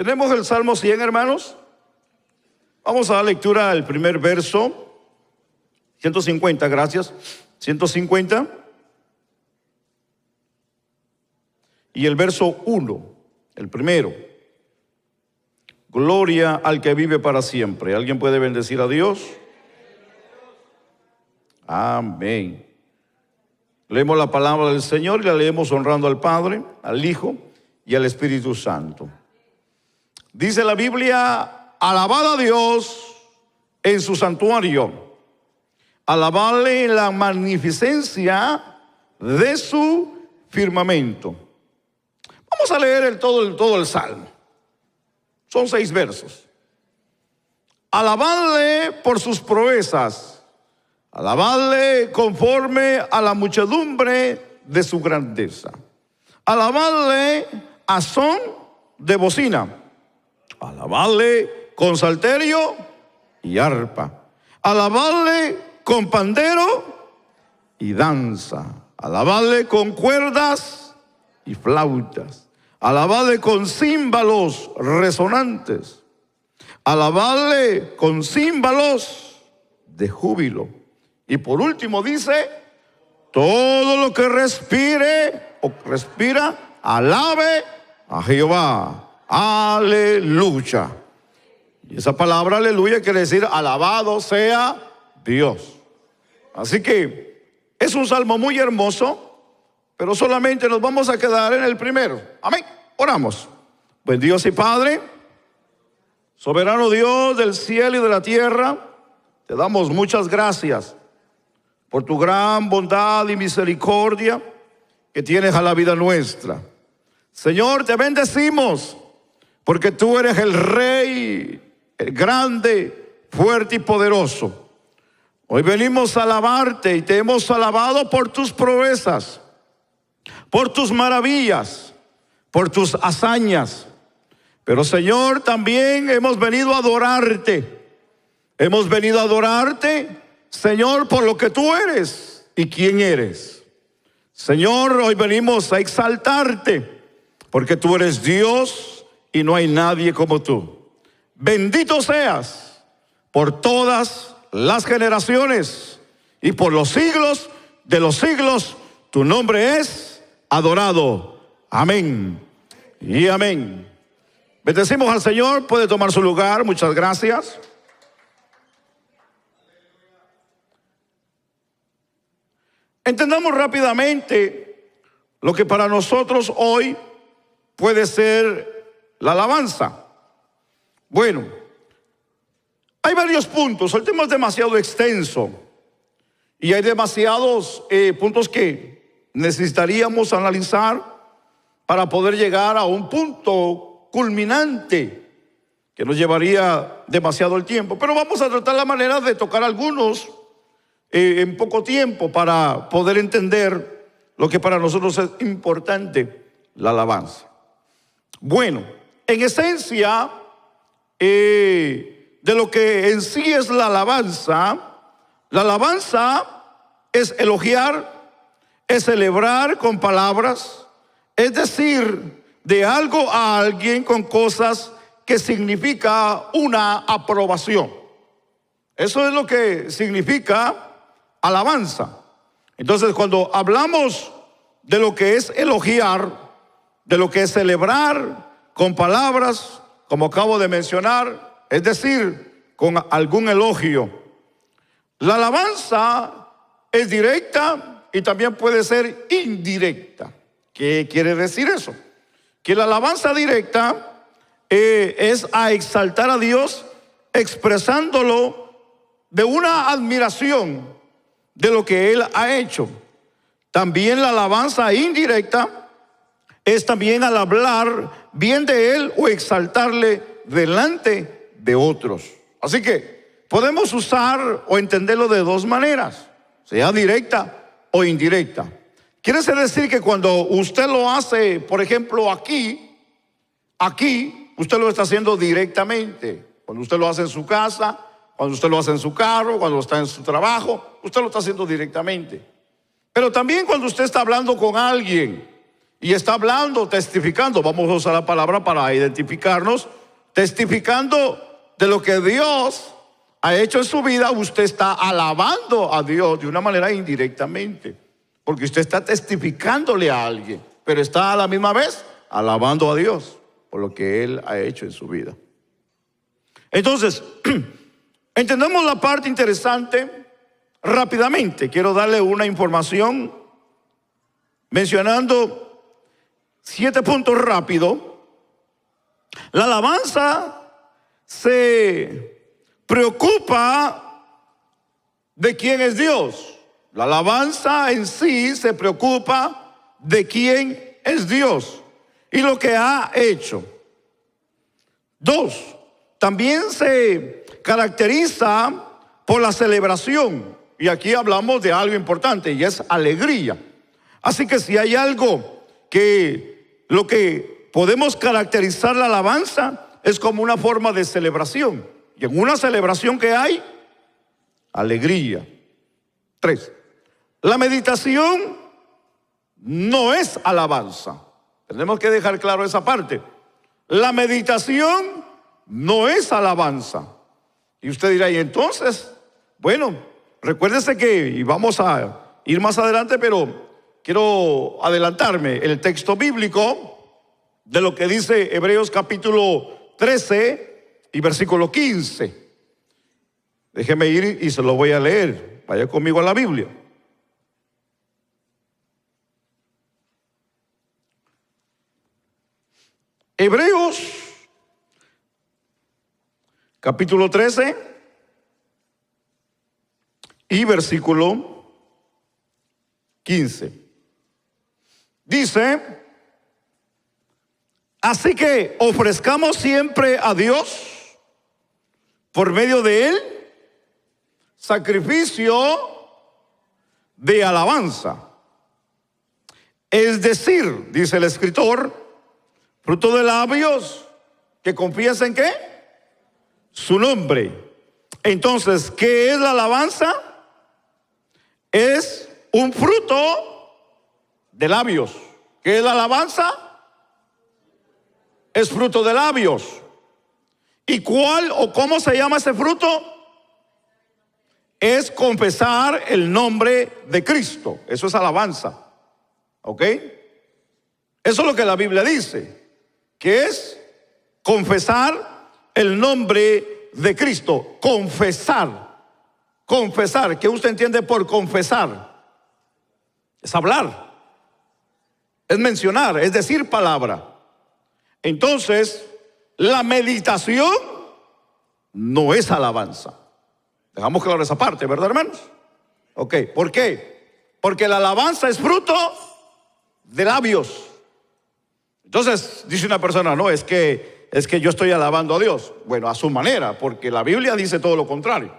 Tenemos el Salmo 100, hermanos. Vamos a dar lectura al primer verso. 150, gracias. 150. Y el verso 1, el primero. Gloria al que vive para siempre. ¿Alguien puede bendecir a Dios? Amén. Leemos la palabra del Señor y la leemos honrando al Padre, al Hijo y al Espíritu Santo. Dice la Biblia: alabad a Dios en su santuario, alabadle en la magnificencia de su firmamento. Vamos a leer todo el Salmo. Son 6 versos. Alabadle por sus proezas, alabadle conforme a la muchedumbre de su grandeza, alabadle a son de bocina, alabadle con salterio y arpa, alabadle con pandero y danza, alabadle con cuerdas y flautas, alabadle con címbalos resonantes, alabadle con címbalos de júbilo. Y por último dice: todo lo que respire o respira, alabe a Jehová. Aleluya. Y esa palabra aleluya quiere decir alabado sea Dios. Así que es un salmo muy hermoso, pero solamente nos vamos a quedar en el primero. Amén. Oramos. Buen Dios y Padre, soberano Dios del cielo y de la tierra, te damos muchas gracias por tu gran bondad y misericordia que tienes a la vida nuestra. Señor, te bendecimos porque tú eres el Rey, el grande, fuerte y poderoso. Hoy venimos a alabarte y te hemos alabado por tus proezas, por tus maravillas, por tus hazañas. Pero Señor, también hemos venido a adorarte. Hemos venido a adorarte, Señor, por lo que tú eres y quién eres. Señor, hoy venimos a exaltarte porque tú eres Dios y no hay nadie como tú. Bendito seas por todas las generaciones y por los siglos de los siglos. Tu nombre es adorado. Amén y amén. Bendecimos al Señor. Puede tomar su lugar. Muchas gracias. Entendamos rápidamente lo que para nosotros hoy puede ser la alabanza. Bueno, hay varios puntos. El tema es demasiado extenso y hay demasiados puntos que necesitaríamos analizar para poder llegar a un punto culminante que nos llevaría demasiado el tiempo. Pero vamos a tratar la manera de tocar algunos en poco tiempo para poder entender lo que para nosotros es importante, la alabanza. Bueno, en esencia de lo que en sí es la alabanza es elogiar, es celebrar con palabras, es decir de algo a alguien con cosas que significa una aprobación. Eso es lo que significa alabanza. Entonces, cuando hablamos de lo que es elogiar, de lo que es celebrar con palabras, como acabo de mencionar, es decir, con algún elogio. La alabanza es directa y también puede ser indirecta. ¿Qué quiere decir eso? Que la alabanza directa es a exaltar a Dios expresándolo de una admiración de lo que Él ha hecho. También la alabanza indirecta es también al hablar bien de Él o exaltarle delante de otros. Así que podemos usar o entenderlo de dos maneras, sea directa o indirecta. Quiere decir que cuando usted lo hace, por ejemplo, aquí usted lo está haciendo directamente. Cuando usted lo hace en su casa, cuando usted lo hace en su carro, cuando está en su trabajo, usted lo está haciendo directamente. Pero también cuando usted está hablando con alguien Y está hablando, testificando, vamos a usar la palabra para identificarnos, testificando de lo que Dios ha hecho en su vida. Usted está alabando a Dios de una manera indirectamente, porque usted está testificándole a alguien, pero está a la misma vez alabando a Dios por lo que Él ha hecho en su vida. Entonces, entendemos la parte interesante. Rápidamente quiero darle una información mencionando 7 puntos rápido. La alabanza se preocupa de quién es Dios. La alabanza en sí se preocupa de quién es Dios y lo que ha hecho. 2, también se caracteriza por la celebración. Y aquí hablamos de algo importante y es alegría. Así que si hay algo que lo que podemos caracterizar la alabanza es como una forma de celebración. Y en una celebración que hay, alegría. 3, la meditación no es alabanza. Tenemos que dejar claro esa parte. La meditación no es alabanza. Y usted dirá, y entonces, bueno, recuérdese que, y vamos a ir más adelante, pero quiero adelantarme el texto bíblico de lo que dice Hebreos capítulo 13 y versículo 15. Déjeme ir y se lo voy a leer. Vaya conmigo a la Biblia. Hebreos capítulo 13 y versículo 15. Dice: así que ofrezcamos siempre a Dios por medio de Él sacrificio de alabanza. Es decir, dice el escritor, fruto de labios que confiesen ¿qué? Su nombre. Entonces, ¿qué es la alabanza? Es un fruto de labios. ¿Qué es la alabanza? Es fruto de labios. ¿Y cuál o cómo se llama ese fruto? Es confesar el nombre de Cristo. Eso es alabanza. ¿Ok? Eso es lo que la Biblia dice, que es confesar el nombre de Cristo. Confesar. Confesar. ¿Qué usted entiende por confesar? Es hablar. Es mencionar, es decir palabra. Entonces, la meditación no es alabanza. Dejamos claro esa parte, ¿verdad, hermanos? Ok, ¿por qué? Porque la alabanza es fruto de labios. Entonces, dice una persona, no, es que yo estoy alabando a Dios. Bueno, a su manera, porque la Biblia dice todo lo contrario.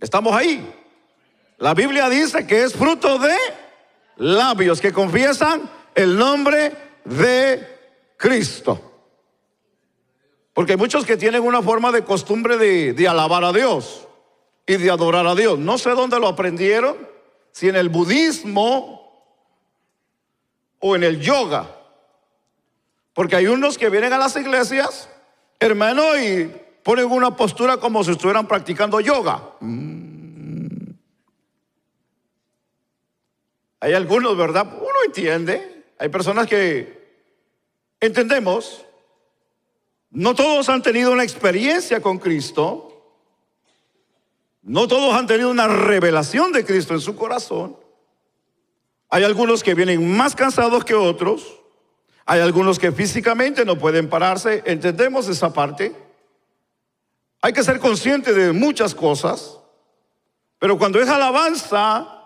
Estamos ahí. La Biblia dice que es fruto de labios que confiesan el nombre de Cristo. Porque hay muchos que tienen una forma de costumbre de alabar a Dios y de adorar a Dios. No sé dónde lo aprendieron, si en el budismo o en el yoga. Porque hay unos que vienen a las iglesias, hermano, y ponen una postura como si estuvieran practicando yoga. Hay algunos, ¿verdad? Uno entiende. Hay personas que entendemos. No todos han tenido una experiencia con Cristo. No todos han tenido una revelación de Cristo en su corazón. Hay algunos que vienen más cansados que otros. Hay algunos que físicamente no pueden pararse. Entendemos esa parte. Hay que ser consciente de muchas cosas. Pero cuando es alabanza,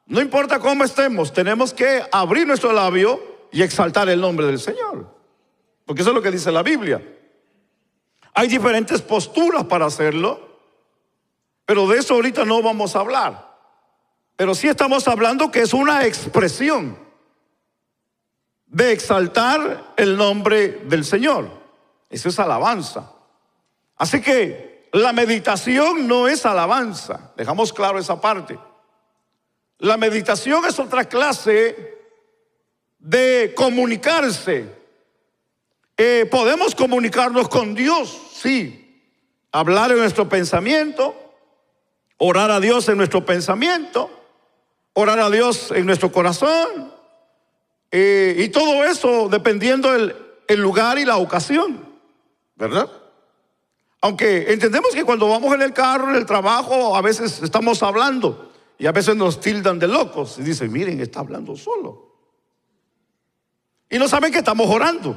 no importa cómo estemos, tenemos que abrir nuestro labio y exaltar el nombre del Señor. Porque eso es lo que dice la Biblia. Hay diferentes posturas para hacerlo, pero de eso ahorita no vamos a hablar. Pero sí estamos hablando que es una expresión de exaltar el nombre del Señor. Eso es alabanza. Así que la meditación no es alabanza. Dejamos claro esa parte. La meditación es otra clase de comunicarse. Podemos comunicarnos con Dios, sí. Hablar en nuestro pensamiento, orar a Dios en nuestro pensamiento, orar a Dios en nuestro corazón. Y todo eso dependiendo el lugar y la ocasión, ¿verdad? Aunque entendemos que cuando vamos en el carro, en el trabajo, a veces estamos hablando y a veces nos tildan de locos y dicen, miren, está hablando solo. Y no saben que estamos orando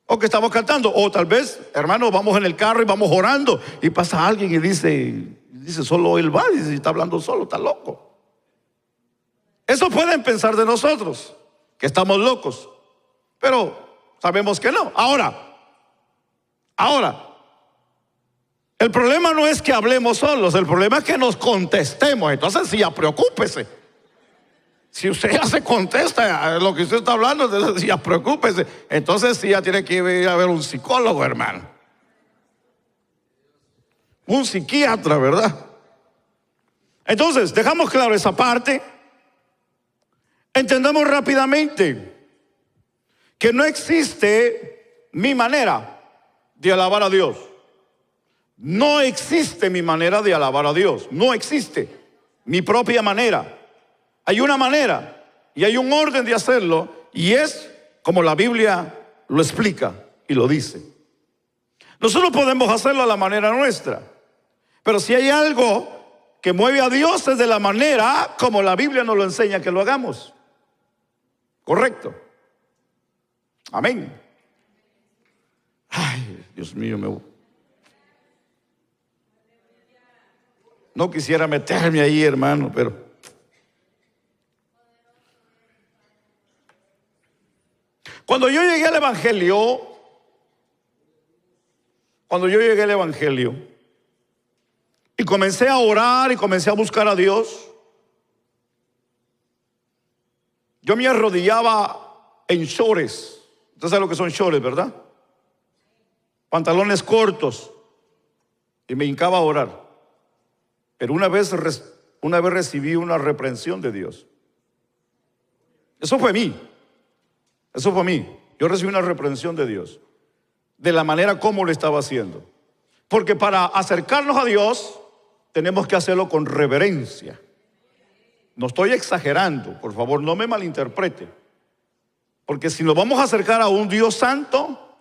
o que estamos cantando. O tal vez, hermano, vamos en el carro y vamos orando y pasa alguien y dice solo él va, y dice, está hablando solo, está loco. Eso pueden pensar de nosotros, que estamos locos, pero sabemos que no. Ahora, el problema no es que hablemos solos, el problema es que nos contestemos. Entonces sí, ya preocúpese. Si usted ya se contesta a lo que usted está hablando, entonces sí, ya preocúpese. Entonces sí, ya tiene que ir a ver un psicólogo, hermano. Un psiquiatra, ¿verdad? Entonces, dejamos claro esa parte. Entendamos rápidamente que no existe mi manera de alabar a Dios. No existe mi manera de alabar a Dios. No existe mi propia manera. Hay una manera y hay un orden de hacerlo, y es como la Biblia lo explica y lo dice. Nosotros podemos hacerlo a la manera nuestra, pero si hay algo que mueve a Dios es de la manera como la Biblia nos lo enseña que lo hagamos. ¿Correcto? Amén. Ay, Dios mío, no quisiera meterme ahí, hermano, pero cuando yo llegué al Evangelio y comencé a orar y comencé a buscar a Dios, yo me arrodillaba en shorts. Usted sabe lo que son shorts, ¿verdad? Pantalones cortos, y me hincaba a orar. Pero una vez recibí una reprensión de Dios. Eso fue a mí. Yo recibí una reprensión de Dios de la manera como lo estaba haciendo. Porque para acercarnos a Dios tenemos que hacerlo con reverencia. No estoy exagerando, por favor, no me malinterprete. Porque si nos vamos a acercar a un Dios santo,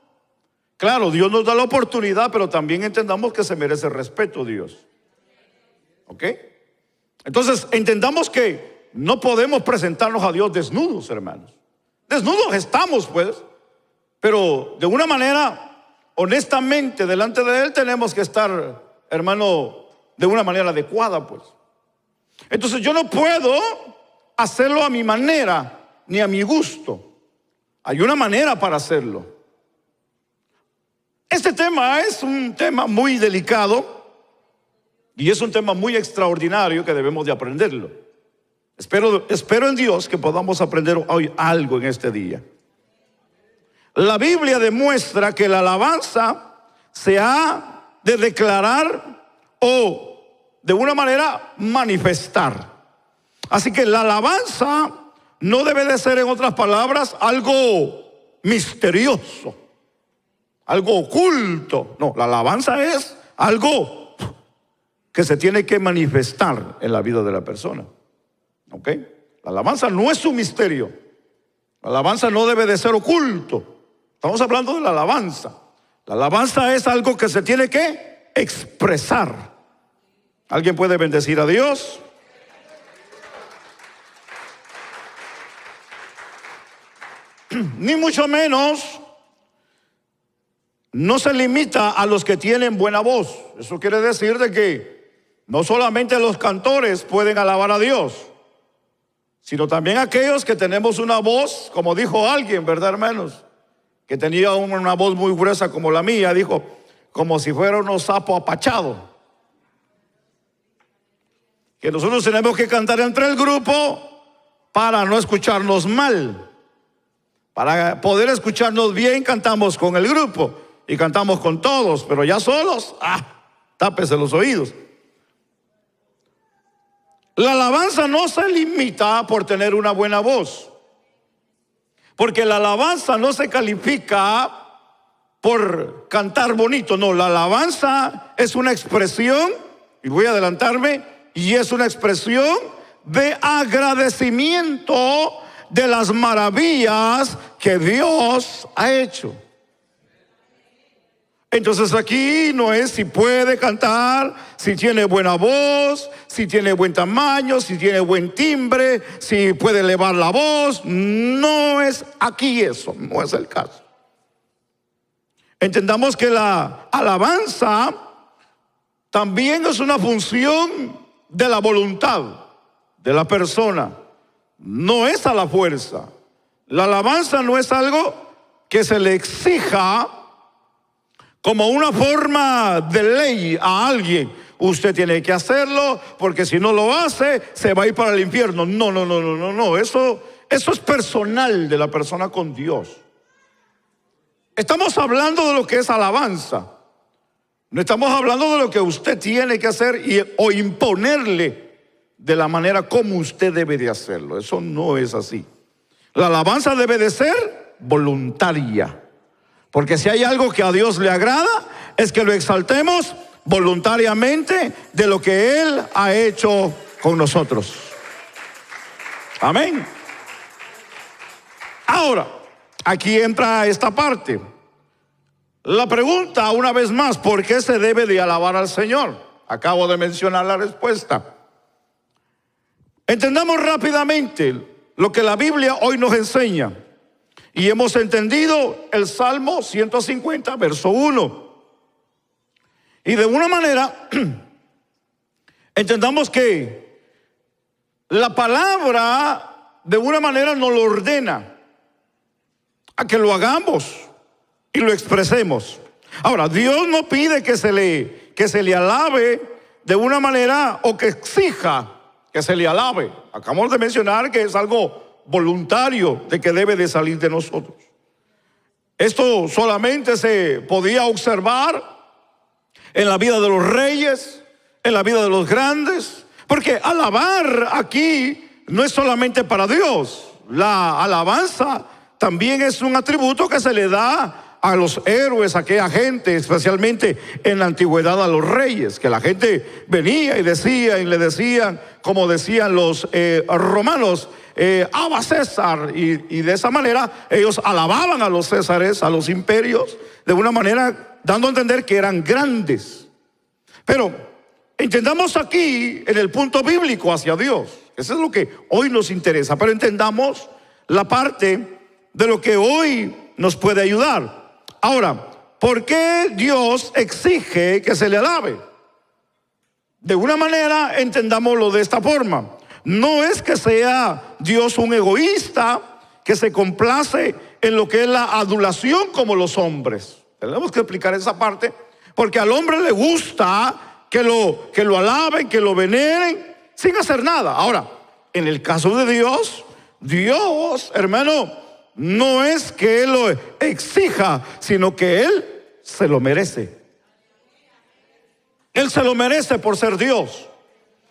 claro, Dios nos da la oportunidad, pero también entendamos que se merece respeto Dios. ¿Ok? Entonces, entendamos que no podemos presentarnos a Dios desnudos, hermanos. Desnudos estamos, pues, pero de una manera, honestamente, delante de Él tenemos que estar, hermano, de una manera adecuada, pues. Entonces yo no puedo hacerlo a mi manera ni a mi gusto. Hay una manera para hacerlo. Este tema es un tema muy delicado y es un tema muy extraordinario que debemos de aprenderlo. Espero en Dios que podamos aprender hoy algo en este día. La Biblia demuestra que la alabanza se ha de declarar o de una manera manifestar. Así que la alabanza no debe de ser, en otras palabras, algo misterioso, algo oculto. No, la alabanza es algo que se tiene que manifestar en la vida de la persona. ¿Ok? La alabanza no es un misterio. La alabanza no debe de ser oculto. Estamos hablando de la alabanza. La alabanza es algo que se tiene que expresar. ¿Alguien puede bendecir a Dios? Ni mucho menos no se limita a los que tienen buena voz. Eso quiere decir de que no solamente los cantores pueden alabar a Dios, sino también aquellos que tenemos una voz, como dijo alguien, ¿verdad, hermanos? Que tenía una voz muy gruesa como la mía, dijo, como si fuera un sapo apachado. Que nosotros tenemos que cantar entre el grupo para no escucharnos mal. Para poder escucharnos bien, cantamos con el grupo y cantamos con todos, pero ya solos, tápese los oídos. La alabanza no se limita por tener una buena voz. Porque la alabanza no se califica por cantar bonito, no, la alabanza es una expresión, y voy a adelantarme, y es una expresión de agradecimiento de las maravillas que Dios ha hecho. Entonces aquí no es si puede cantar, si tiene buena voz, si tiene buen tamaño, si tiene buen timbre, si puede elevar la voz. No es aquí eso, no es el caso. Entendamos que la alabanza también es una función de la voluntad de la persona. No es a la fuerza. La alabanza no es algo que se le exija como una forma de ley a alguien. Usted tiene que hacerlo porque si no lo hace se va a ir para el infierno. No. Eso es personal de la persona con Dios. Estamos hablando de lo que es alabanza. No estamos hablando de lo que usted tiene que hacer o imponerle de la manera como usted debe de hacerlo. Eso no es así. La alabanza debe de ser voluntaria. Porque si hay algo que a Dios le agrada, es que lo exaltemos voluntariamente de lo que Él ha hecho con nosotros. Amén. Ahora, aquí entra esta parte. La pregunta, una vez más, ¿por qué se debe de alabar al Señor? Acabo de mencionar la respuesta. Entendamos rápidamente lo que la Biblia hoy nos enseña. Y hemos entendido el Salmo 150, verso 1. Y de una manera, entendamos que la palabra de una manera nos lo ordena a que lo hagamos y lo expresemos. Ahora, Dios no pide que se le alabe de una manera o que exija que se le alabe. Acabamos de mencionar que es algo voluntario de que debe de salir de nosotros. Esto solamente se podía observar en la vida de los reyes, en la vida de los grandes, porque alabar aquí no es solamente para Dios. La alabanza también es un atributo que se le da a los héroes, a aquella gente, especialmente en la antigüedad a los reyes, que la gente venía y decía y le decían, como decían los romanos, Abba César, y de esa manera ellos alababan a los césares, a los imperios, de una manera dando a entender que eran grandes. Pero entendamos aquí en el punto bíblico hacia Dios. Eso es lo que hoy nos interesa, pero entendamos la parte de lo que hoy nos puede ayudar. Ahora, ¿por qué Dios exige que se le alabe? De una manera entendámoslo de esta forma. No es que sea Dios un egoísta que se complace en lo que es la adulación como los hombres. Tenemos que explicar esa parte, porque al hombre le gusta que lo alaben, que lo veneren, sin hacer nada. Ahora, en el caso de Dios, hermano, no es que Él lo exija, sino que Él se lo merece. Él se lo merece por ser Dios.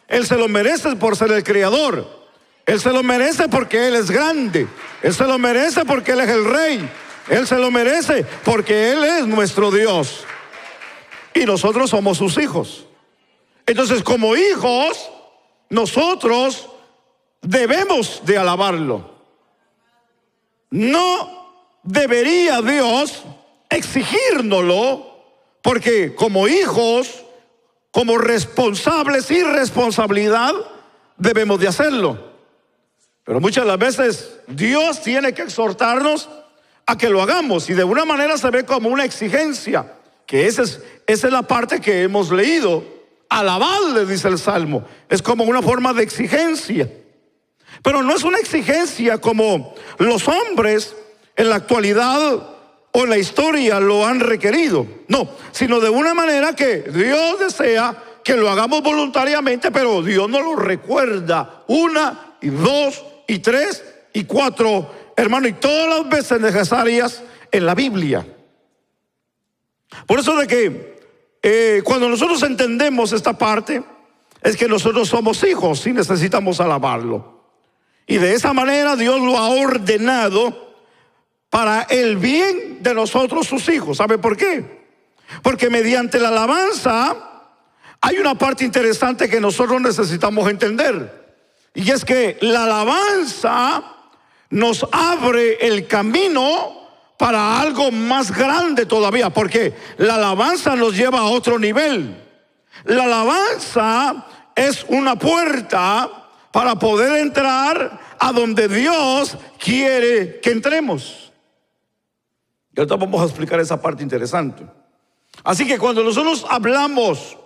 Él se lo merece por ser el Creador. Él se lo merece porque Él es grande. Él se lo merece porque Él es el Rey. Él se lo merece porque Él es nuestro Dios. Y nosotros somos sus hijos. Entonces, como hijos, nosotros debemos de alabarlo. No debería Dios exigírnoslo, porque como hijos, como responsables y responsabilidad, debemos de hacerlo. Pero muchas de las veces Dios tiene que exhortarnos a que lo hagamos, y de una manera se ve como una exigencia, que esa es la parte que hemos leído. Alabarle, dice el Salmo, es como una forma de exigencia. Pero no es una exigencia como los hombres en la actualidad o en la historia lo han requerido. No, sino de una manera que Dios desea que lo hagamos voluntariamente, pero Dios nos lo recuerda 1, 2, 3 y 4, hermano, y todas las veces necesarias en la Biblia. Por eso de que cuando nosotros entendemos esta parte, es que nosotros somos hijos y necesitamos alabarlo. Y de esa manera Dios lo ha ordenado para el bien de nosotros sus hijos. ¿Sabe por qué? Porque mediante la alabanza hay una parte interesante que nosotros necesitamos entender. Y es que la alabanza nos abre el camino para algo más grande todavía, porque la alabanza nos lleva a otro nivel. La alabanza es una puerta para poder entrar a donde Dios quiere que entremos. Y ahorita vamos a explicar esa parte interesante. Así que cuando nosotros hablamos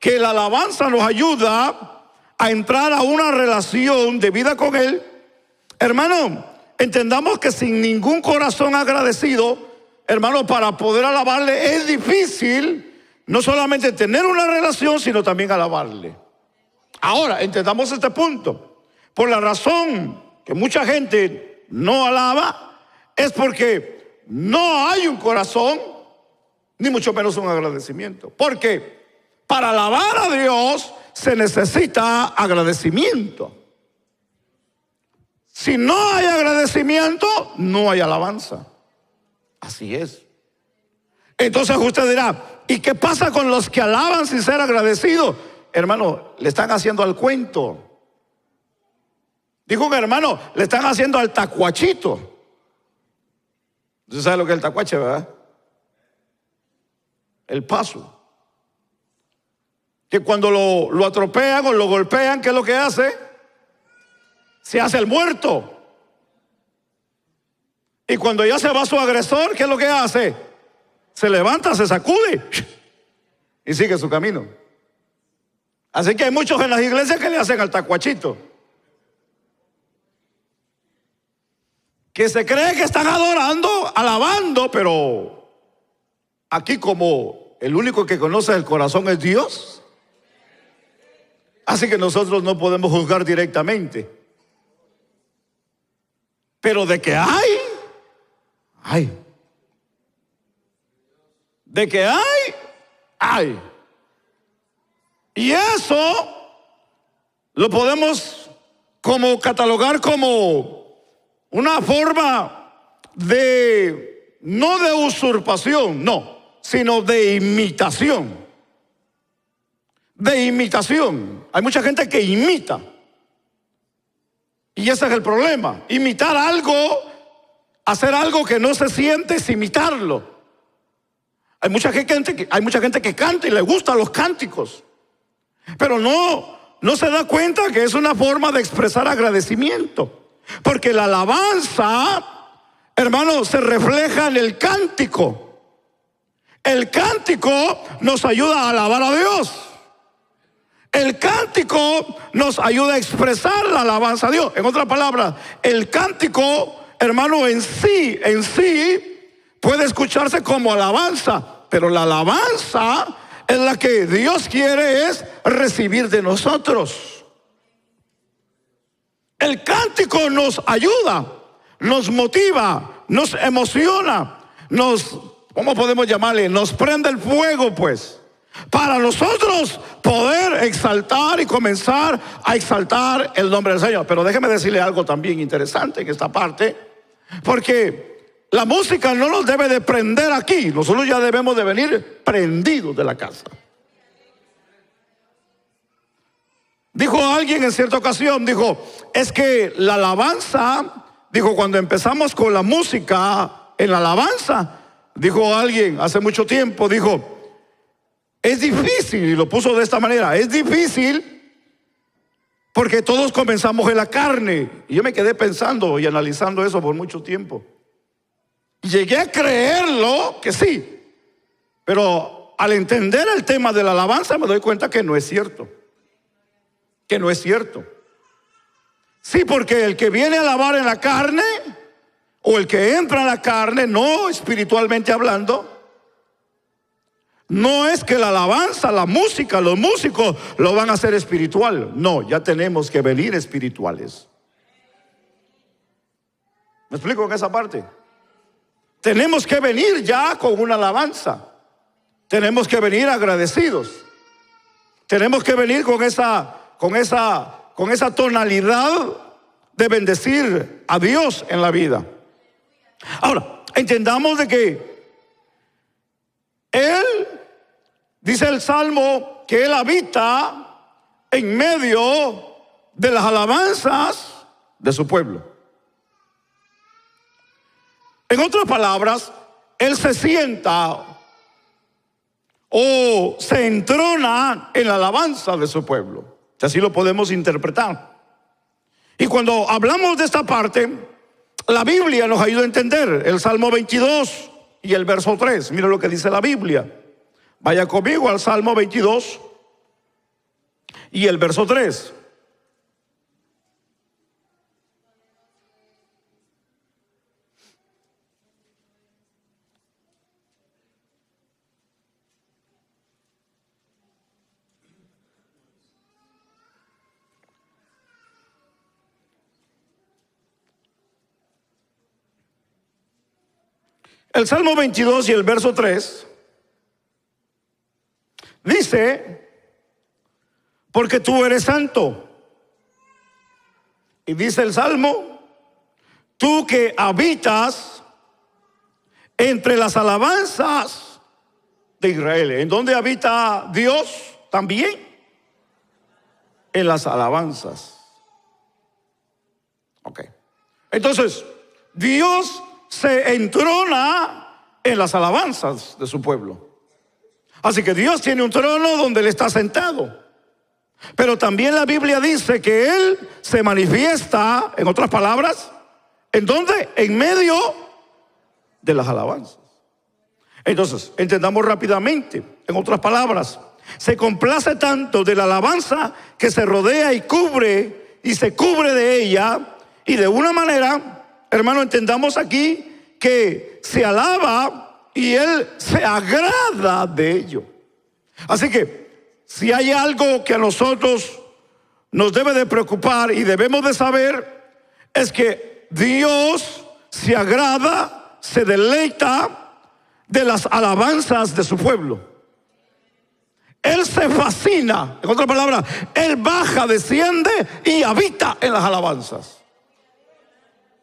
que la alabanza nos ayuda a entrar a una relación de vida con Él, hermano, entendamos que sin ningún corazón agradecido, hermano, para poder alabarle es difícil no solamente tener una relación, sino también alabarle. Ahora, entendamos este punto. Por la razón que mucha gente no alaba, es porque no hay un corazón, ni mucho menos un agradecimiento. Porque para alabar a Dios se necesita agradecimiento. Si no hay agradecimiento, no hay alabanza. Así es. Entonces usted dirá, ¿y qué pasa con los que alaban sin ser agradecidos? Hermano, le están haciendo al cuento. Dijo un hermano, le están haciendo al tacuachito. ¿Usted sabe lo que es el tacuache, verdad? El paso. Que cuando lo atropellan o lo golpean, ¿qué es lo que hace? Se hace el muerto. Y cuando ya se va su agresor, ¿qué es lo que hace? Se levanta, se sacude y sigue su camino. Así que hay muchos en las iglesias que le hacen al tacuachito, que se cree que están adorando, alabando, pero aquí como el único que conoce el corazón es Dios, así que nosotros no podemos juzgar directamente. Pero de que hay. De que hay. Y eso lo podemos catalogar como una forma de, no de usurpación, no, sino de imitación. De imitación. Hay mucha gente que imita. Y ese es el problema. Imitar algo, hacer algo que no se siente es imitarlo. Hay mucha gente que canta y le gustan los cánticos, pero no se da cuenta que es una forma de expresar agradecimiento. Porque la alabanza, hermano, se refleja en el cántico. El cántico nos ayuda a alabar a Dios. El cántico nos ayuda a expresar la alabanza a Dios. En otras palabras, el cántico, hermano, en sí puede escucharse como alabanza, pero la alabanza es la que Dios quiere es recibir de nosotros. El cántico nos ayuda, nos motiva, nos emociona, ¿cómo podemos llamarle? Nos prende el fuego, pues, para nosotros poder exaltar y comenzar a exaltar el nombre del Señor. Pero déjeme decirle algo también interesante en esta parte, porque la música no nos debe de prender aquí. Nosotros ya debemos de venir prendidos de la casa. Dijo alguien en cierta ocasión, dijo, es que la alabanza, dijo, cuando empezamos con la música en la alabanza, dijo alguien hace mucho tiempo, dijo, es difícil, y lo puso de esta manera, es difícil porque todos comenzamos en la carne. Y yo me quedé pensando y analizando eso por mucho tiempo. Y llegué a creerlo que sí, pero al entender el tema de la alabanza me doy cuenta que no es cierto. Que no es cierto. Sí, porque el que viene a alabar en la carne, o el que entra en la carne, no espiritualmente hablando, no es que la alabanza, la música, los músicos lo van a hacer espiritual. No, ya tenemos que venir espirituales. ¿Me explico en esa parte? Tenemos que venir ya con una alabanza. Tenemos que venir agradecidos. Tenemos que venir con esa tonalidad de bendecir a Dios en la vida. Ahora, entendamos de que Él, dice el Salmo, que Él habita en medio de las alabanzas de su pueblo. En otras palabras, Él se sienta o se entrona en la alabanza de su pueblo. Así lo podemos interpretar. Y cuando hablamos de esta parte, la Biblia nos ayuda a entender el Salmo 22 y el verso 3. Mira lo que dice la Biblia. Vaya conmigo al Salmo 22 y el verso 3. El Salmo 22 y el verso 3 dice: porque tú eres santo. Y dice el Salmo: tú que habitas entre las alabanzas de Israel. ¿En dónde habita Dios también? En las alabanzas. Ok. Entonces, Dios se entrona en las alabanzas de su pueblo. Así que Dios tiene un trono donde Él está sentado. Pero también la Biblia dice que Él se manifiesta, en otras palabras, ¿en dónde? En medio de las alabanzas. Entonces, entendamos rápidamente, en otras palabras, se complace tanto de la alabanza que se rodea y cubre, y se cubre de ella, y de una manera, hermano, entendamos aquí que se alaba y Él se agrada de ello. Así que si hay algo que a nosotros nos debe de preocupar y debemos de saber, es que Dios se agrada, se deleita de las alabanzas de su pueblo. Él se fascina, en otras palabras, Él baja, desciende y habita en las alabanzas.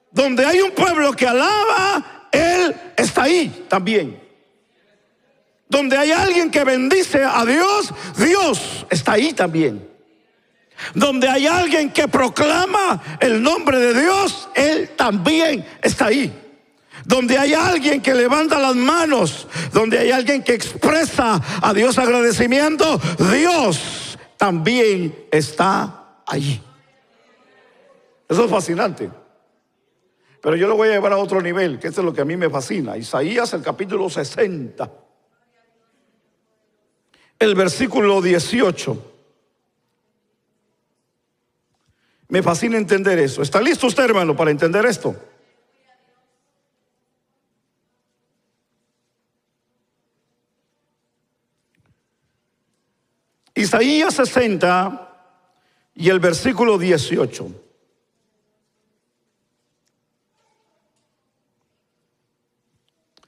Donde hay un pueblo que alaba, Él está ahí también. Donde hay alguien que bendice a Dios, Dios está ahí también. Donde hay alguien que proclama el nombre de Dios, Él también está ahí. Donde hay alguien que levanta las manos, donde hay alguien que expresa a Dios agradecimiento, Dios también está allí. Eso es fascinante. Pero yo lo voy a llevar a otro nivel, que esto es lo que a mí me fascina. Isaías, el capítulo 60, el versículo 18. Me fascina entender eso. ¿Está listo usted, hermano, para entender esto? Isaías 60 y el versículo 18.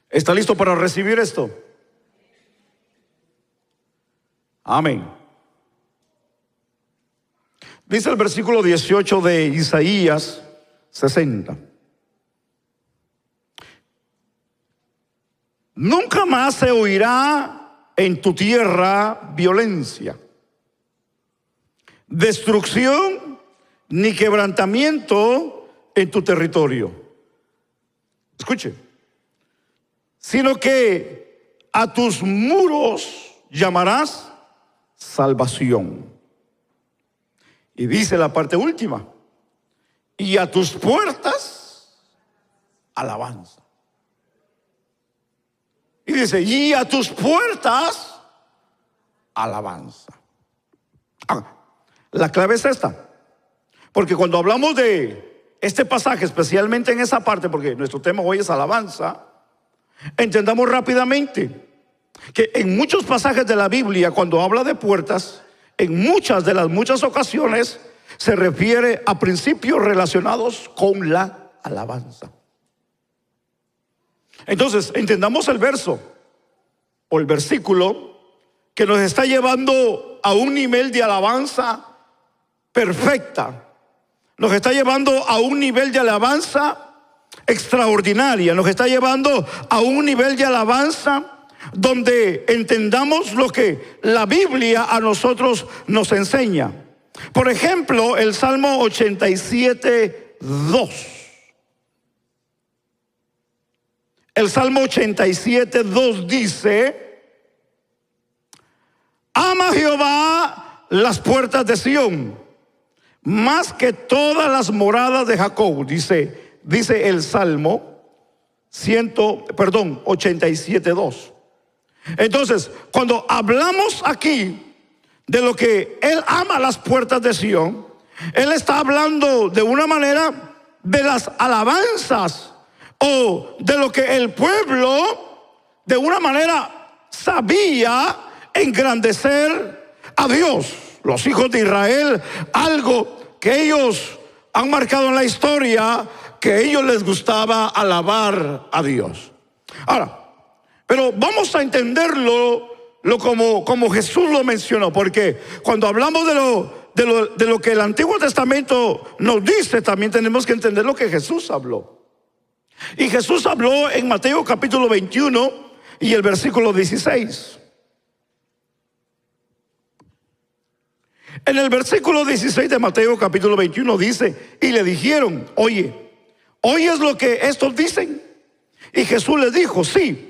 ¿Está listo para recibir esto? Amén. Dice el versículo 18 de Isaías 60. Nunca más se oirá en tu tierra violencia, destrucción ni quebrantamiento en tu territorio. Escuche. Sino que a tus muros llamarás salvación. Y dice la parte última: y a tus puertas alabanza. Y dice: y a tus puertas alabanza. La clave es esta. Porque cuando hablamos de este pasaje, especialmente en esa parte, porque nuestro tema hoy es alabanza, entendamos rápidamente que en muchos pasajes de la Biblia, cuando habla de puertas, en muchas ocasiones se refiere a principios relacionados con la alabanza. Entonces, entendamos el verso o el versículo que nos está llevando a un nivel de alabanza perfecta. Nos está llevando a un nivel de alabanza extraordinaria. Nos está llevando a un nivel de alabanza donde entendamos lo que la Biblia a nosotros nos enseña. Por ejemplo, el Salmo 87:2. El Salmo 87:2 dice: ama Jehová las puertas de Sión, más que todas las moradas de Jacob. Dice el Salmo 87:2. Entonces, cuando hablamos aquí de lo que Él ama las puertas de Sión, Él está hablando de una manera de las alabanzas o de lo que el pueblo de una manera sabía engrandecer a Dios. Los hijos de Israel, algo que ellos han marcado en la historia, que a ellos les gustaba alabar a Dios. Ahora, pero vamos a entenderlo como Jesús lo mencionó, porque cuando hablamos de lo que el Antiguo Testamento nos dice, también tenemos que entender lo que Jesús habló. Y Jesús habló en Mateo capítulo 21 y el versículo 16. En el versículo 16 de Mateo capítulo 21 dice: y le dijeron, ¿oyes lo que estos dicen? Y Jesús les dijo: sí.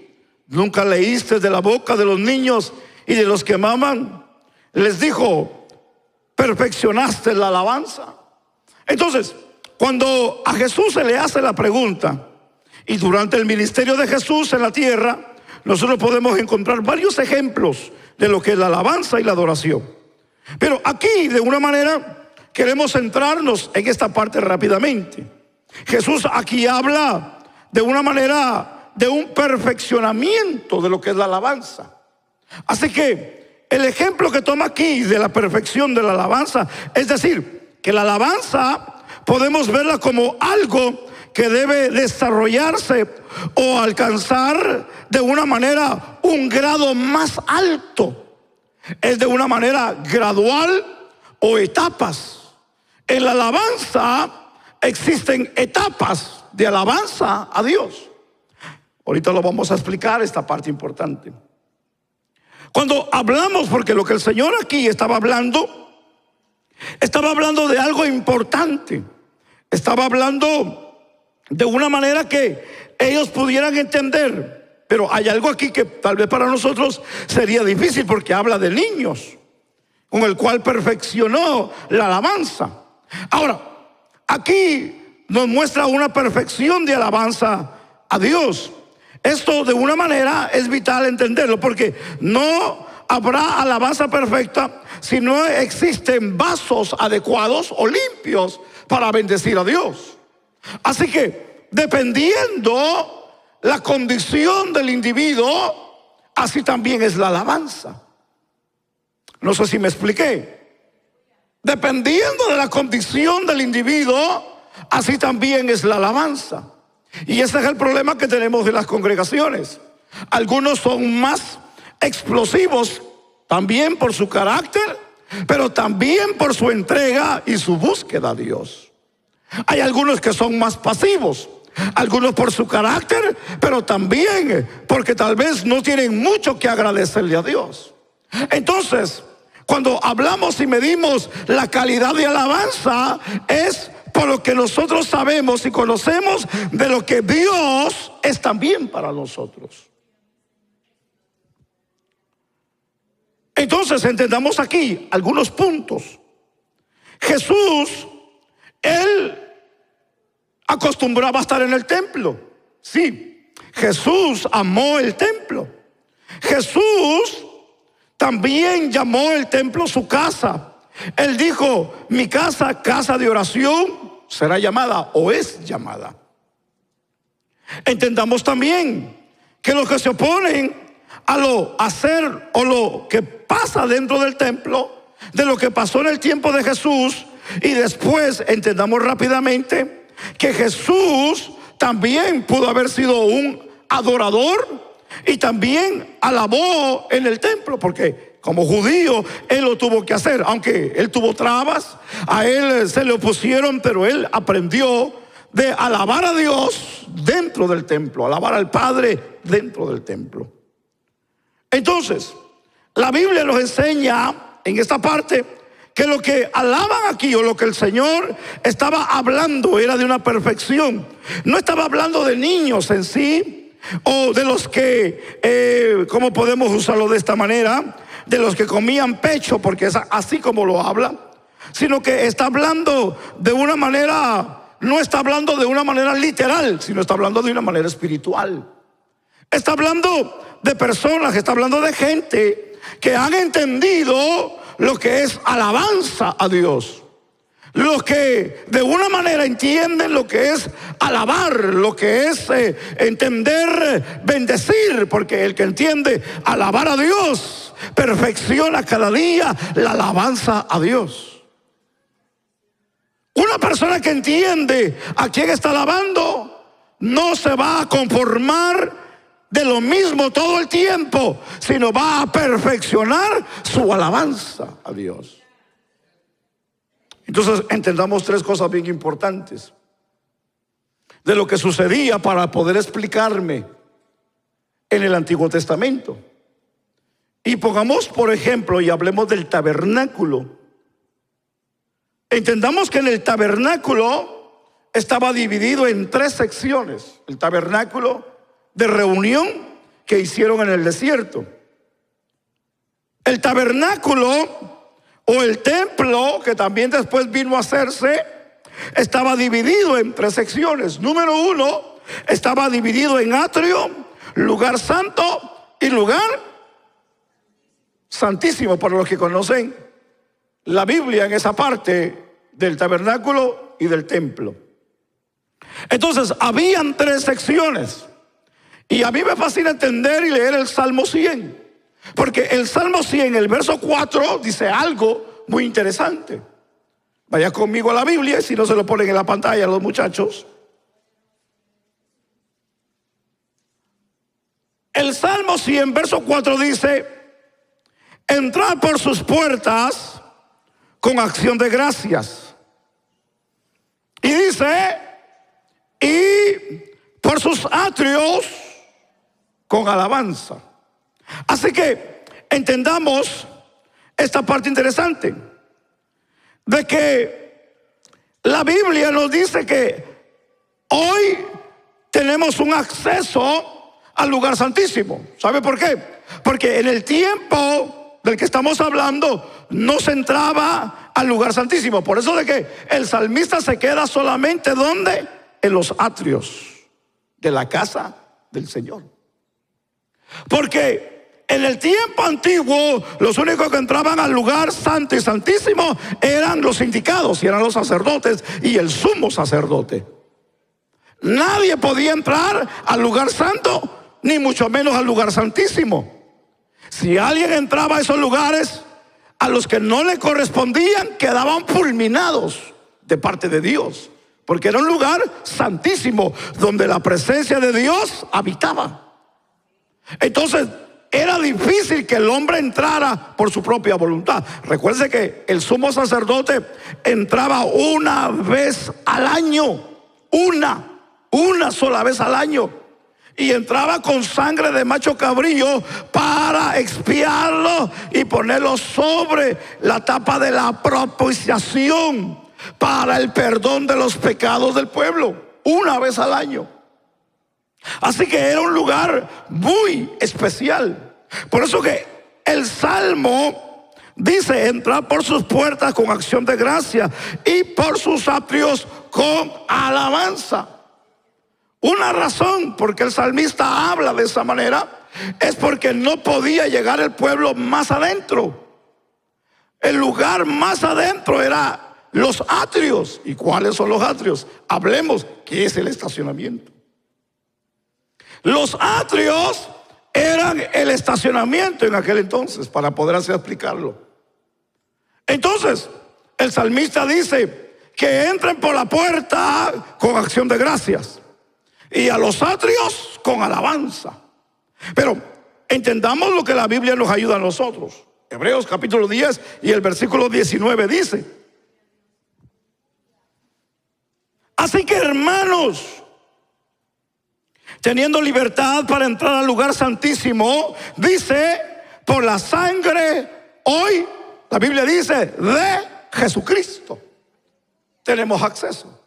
¿Nunca leíste de la boca de los niños y de los que maman? Les dijo: perfeccionaste la alabanza. Entonces, cuando a Jesús se le hace la pregunta, y durante el ministerio de Jesús en la tierra, nosotros podemos encontrar varios ejemplos de lo que es la alabanza y la adoración. Pero aquí, de una manera, queremos centrarnos en esta parte rápidamente. Jesús aquí habla de una manera de un perfeccionamiento de lo que es la alabanza. Así que el ejemplo que toma aquí de la perfección de la alabanza, es decir, que la alabanza podemos verla como algo que debe desarrollarse o alcanzar de una manera un grado más alto. Es de una manera gradual o etapas. En la alabanza existen etapas de alabanza a Dios. Ahorita lo vamos a explicar, esta parte importante. Cuando hablamos, porque lo que el Señor aquí estaba hablando de algo importante. Estaba hablando de una manera que ellos pudieran entender. Pero hay algo aquí que tal vez para nosotros sería difícil, porque habla de niños, con el cual perfeccionó la alabanza. Ahora, aquí nos muestra una perfección de alabanza a Dios. Esto de una manera es vital entenderlo, porque no habrá alabanza perfecta si no existen vasos adecuados o limpios para bendecir a Dios. Así que, dependiendo la condición del individuo, así también es la alabanza. No sé si me expliqué. Dependiendo de la condición del individuo, así también es la alabanza. Y ese es el problema que tenemos de las congregaciones. Algunos son más explosivos también por su carácter, pero también por su entrega y su búsqueda a Dios. Hay algunos que son más pasivos, algunos por su carácter, pero también porque tal vez no tienen mucho que agradecerle a Dios. Entonces, cuando hablamos y medimos la calidad de alabanza, es por lo que nosotros sabemos y conocemos de lo que Dios es también para nosotros. Entonces, entendamos aquí algunos puntos. Jesús, Él acostumbraba a estar en el templo. Sí, Jesús amó el templo. Jesús también llamó el templo su casa. Él dijo: mi casa, casa de oración, será llamada o es llamada. Entendamos también que los que se oponen a lo hacer o lo que pasa dentro del templo, de lo que pasó en el tiempo de Jesús, y después entendamos rápidamente que Jesús también pudo haber sido un adorador y también alabó en el templo, porque como judío, él lo tuvo que hacer. Aunque él tuvo trabas, a él se le opusieron, pero él aprendió de alabar a Dios dentro del templo, alabar al Padre dentro del templo. Entonces, la Biblia nos enseña en esta parte que lo que alaban aquí, o lo que el Señor estaba hablando, era de una perfección. No estaba hablando de niños en sí, o de los que, ¿cómo podemos usarlo de esta manera? De los que comían pecho, porque es así como lo habla, sino que está hablando de una manera, no está hablando de una manera literal, sino está hablando de una manera espiritual. Está hablando de personas, está hablando de gente que han entendido lo que es alabanza a Dios. Los que de una manera entienden lo que es alabar, lo que es entender bendecir, porque el que entiende alabar a Dios perfecciona cada día la alabanza a Dios. Una persona que entiende a quién está alabando no se va a conformar de lo mismo todo el tiempo, sino va a perfeccionar su alabanza a Dios. Entonces entendamos tres cosas bien importantes de lo que sucedía para poder explicarme en el Antiguo Testamento. Y pongamos por ejemplo y hablemos del tabernáculo. Entendamos que en el tabernáculo estaba dividido en tres secciones. El tabernáculo de reunión que hicieron en el desierto. El tabernáculo o el templo, que también después vino a hacerse, estaba dividido en tres secciones. Número uno, estaba dividido en atrio, lugar santo y lugar santísimo. Para los que conocen la Biblia, en esa parte del tabernáculo y del templo. Entonces, habían tres secciones. Y a mí me fascina entender y leer el Salmo 100. Porque el Salmo 100, el verso 4, dice algo muy interesante. Vaya conmigo a la Biblia, y si no se lo ponen en la pantalla los muchachos. El Salmo 100, verso 4 dice: entrad por sus puertas con acción de gracias. Y dice: y por sus atrios con alabanza. Así que entendamos esta parte interesante de que la Biblia nos dice que hoy tenemos un acceso al lugar santísimo. ¿Sabe por qué? Porque en el tiempo del que estamos hablando no se entraba al lugar santísimo. Por eso de que el salmista se queda solamente ¿dónde? En los atrios de la casa del Señor. Porque en el tiempo antiguo los únicos que entraban al lugar santo y santísimo eran los indicados, y eran los sacerdotes y el sumo sacerdote. Nadie podía entrar al lugar santo, ni mucho menos al lugar santísimo. Si alguien entraba a esos lugares, a los que no le correspondían quedaban fulminados de parte de Dios, porque era un lugar santísimo donde la presencia de Dios habitaba. Entonces era difícil que el hombre entrara por su propia voluntad. Recuerde que el sumo sacerdote entraba una vez al año, una sola vez al año, y entraba con sangre de macho cabrío para expiarlo y ponerlo sobre la tapa de la propiciación para el perdón de los pecados del pueblo, una vez al año. Así que era un lugar muy especial. Por eso que el Salmo dice: entrar por sus puertas con acción de gracia y por sus atrios con alabanza. Una razón por qué el salmista habla de esa manera es porque no podía llegar el pueblo más adentro. El lugar más adentro era los atrios. ¿Y cuáles son los atrios? Hablemos, ¿qué es el estacionamiento? Los atrios eran el estacionamiento en aquel entonces, para poder así explicarlo. Entonces, el salmista dice que entren por la puerta con acción de gracias y a los atrios con alabanza. Pero entendamos lo que la Biblia nos ayuda a nosotros. Hebreos capítulo 10 y el versículo 19 dice: Así que, hermanos, teniendo libertad para entrar al lugar santísimo, dice, por la sangre, hoy, la Biblia dice, de Jesucristo, tenemos acceso.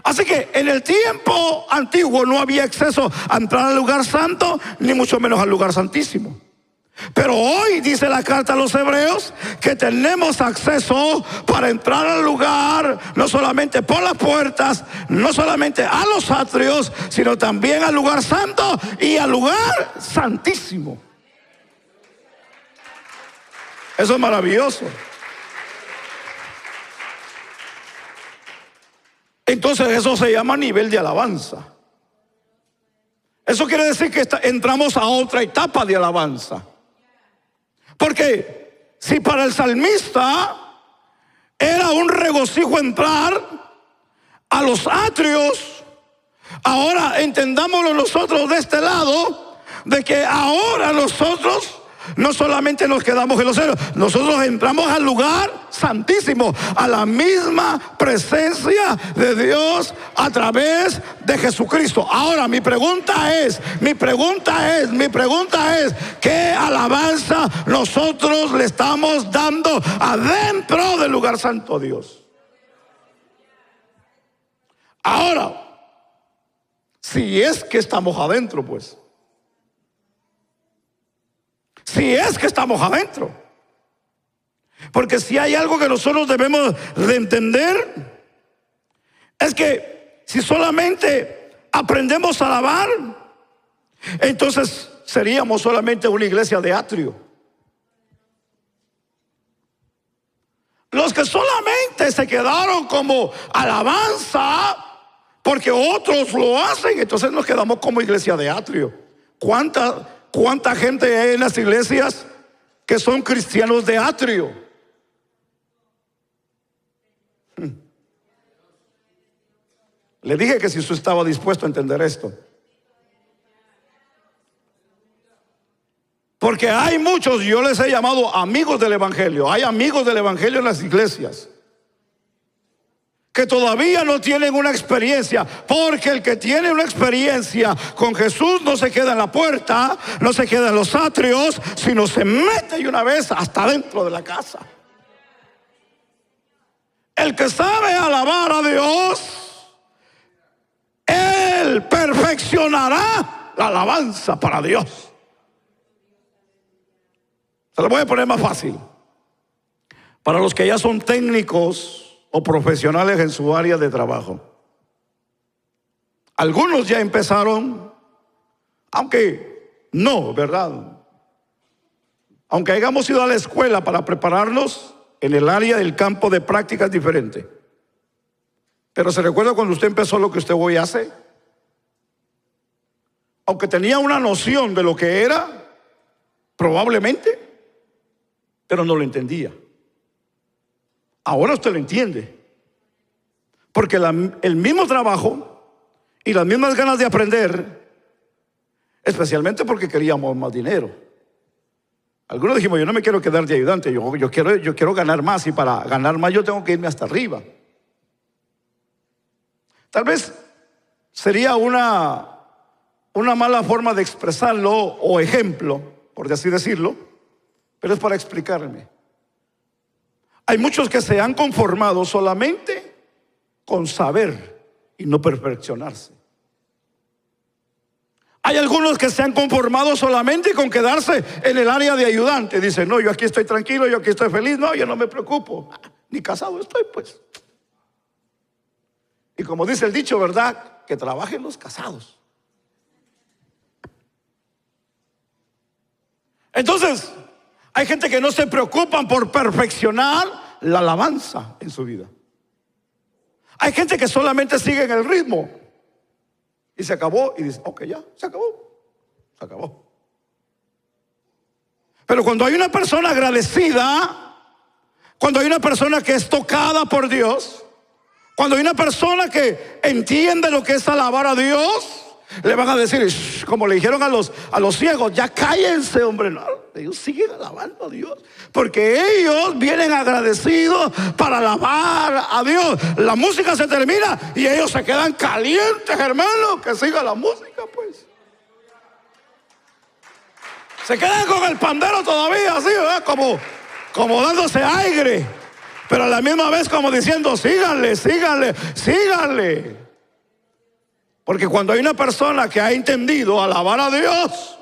Así que en el tiempo antiguo no había acceso a entrar al lugar santo, ni mucho menos al lugar santísimo. Pero hoy dice la carta a los hebreos que tenemos acceso para entrar al lugar, no solamente por las puertas, no solamente a los atrios, sino también al lugar santo y al lugar santísimo. Eso es maravilloso. Entonces eso se llama nivel de alabanza. Eso quiere decir que entramos a otra etapa de alabanza. Porque si para el salmista era un regocijo entrar a los atrios, ahora entendámoslo nosotros de este lado, de que ahora nosotros no solamente nos quedamos en los cielos, nosotros entramos al lugar santísimo, a la misma presencia de Dios a través de Jesucristo. Ahora mi pregunta es, ¿qué alabanza nosotros le estamos dando adentro del lugar santo a Dios? Ahora, si es que estamos adentro, pues. Si es que estamos adentro. Porque si hay algo que nosotros debemos de entender, es que si solamente aprendemos a alabar, entonces seríamos solamente una iglesia de atrio. Los que solamente se quedaron como alabanza porque otros lo hacen, entonces nos quedamos como iglesia de atrio. ¿Cuánta gente hay en las iglesias que son cristianos de atrio? Le dije que si usted estaba dispuesto a entender esto. Porque hay muchos, yo les he llamado amigos del evangelio. Hay amigos del evangelio en las iglesias que todavía no tienen una experiencia, porque el que tiene una experiencia con Jesús no se queda en la puerta, no se queda en los atrios, sino se mete de una vez hasta dentro de la casa. El que sabe alabar a Dios, Él perfeccionará la alabanza para Dios. Se lo voy a poner más fácil. Para los que ya son técnicos o profesionales en su área de trabajo, algunos ya empezaron, aunque no, ¿verdad? Aunque hayamos ido a la escuela para prepararnos en el área del campo de prácticas diferente. Pero ¿se recuerda cuando usted empezó lo que usted hoy hace? Aunque tenía una noción de lo que era, probablemente, pero no lo entendía. Ahora usted lo entiende. Porque el mismo trabajo y las mismas ganas de aprender, especialmente porque queríamos más dinero. Algunos dijimos, yo no me quiero quedar de ayudante, yo quiero ganar más, y para ganar más yo tengo que irme hasta arriba. Tal vez sería una mala forma de expresarlo o ejemplo, por así decirlo, pero es para explicarme. Hay muchos que se han conformado solamente con saber y no perfeccionarse. Hay algunos que se han conformado solamente con quedarse en el área de ayudante. Dicen, no, yo aquí estoy tranquilo, yo aquí estoy feliz, no, yo no me preocupo. Ni casado estoy, pues. Y como dice el dicho, ¿verdad? Que trabajen los casados. Entonces, hay gente que no se preocupan por perfeccionar la alabanza en su vida. Hay gente que solamente sigue en el ritmo y se acabó y dice, ok, ya, se acabó. Pero cuando hay una persona agradecida, cuando hay una persona que es tocada por Dios, cuando hay una persona que entiende lo que es alabar a Dios, Le van a decir, "Shh", como le dijeron a los ciegos, ya cállense, hombre. No, ellos siguen alabando a Dios, porque ellos vienen agradecidos para alabar a Dios. La música se termina y ellos se quedan calientes, hermano, que siga la música, pues. Se quedan con el pandero todavía así, ¿verdad? Como dándose aire, pero a la misma vez como diciendo, síganle, síganle, síganle. Porque cuando hay una persona que ha entendido alabar a Dios,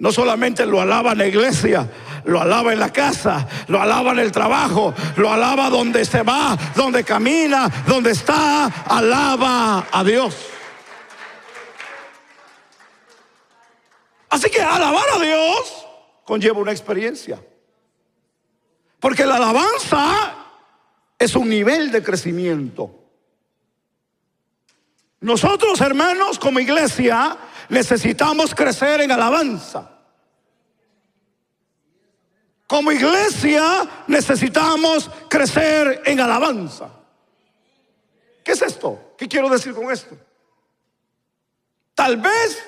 no solamente lo alaba en la iglesia, lo alaba en la casa, lo alaba en el trabajo, lo alaba donde se va, donde camina, donde está, alaba a Dios. Así que alabar a Dios conlleva una experiencia. Porque la alabanza es un nivel de crecimiento. Nosotros, hermanos, como iglesia, necesitamos crecer en alabanza. Como iglesia, necesitamos crecer en alabanza. ¿Qué es esto? ¿Qué quiero decir con esto? Tal vez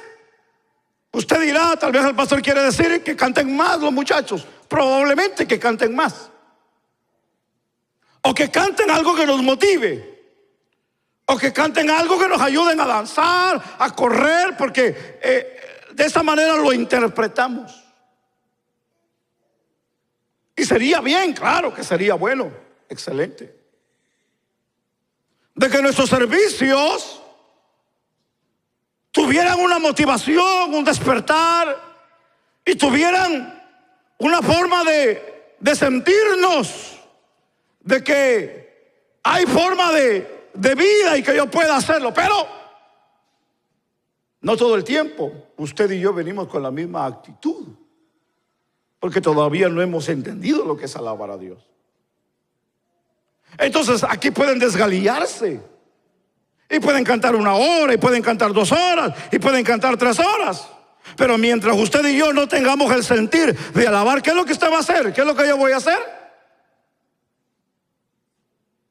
usted dirá, tal vez el pastor quiere decir que canten más los muchachos. Probablemente que canten más. O que canten algo que nos motive. O que canten algo que nos ayuden a danzar, a correr, porque de esa manera lo interpretamos. Y sería bien, claro que sería bueno, excelente. De que nuestros servicios tuvieran una motivación, un despertar, y tuvieran una forma de sentirnos, de que hay forma de vida y que yo pueda hacerlo. Pero no todo el tiempo usted y yo venimos con la misma actitud, porque todavía no hemos entendido lo que es alabar a Dios. Entonces aquí pueden desgalillarse y pueden cantar 1 hora, y pueden cantar 2 horas, y pueden cantar 3 horas. Pero mientras usted y yo no tengamos el sentir de alabar, ¿qué es lo que usted va a hacer? ¿Qué es lo que yo voy a hacer?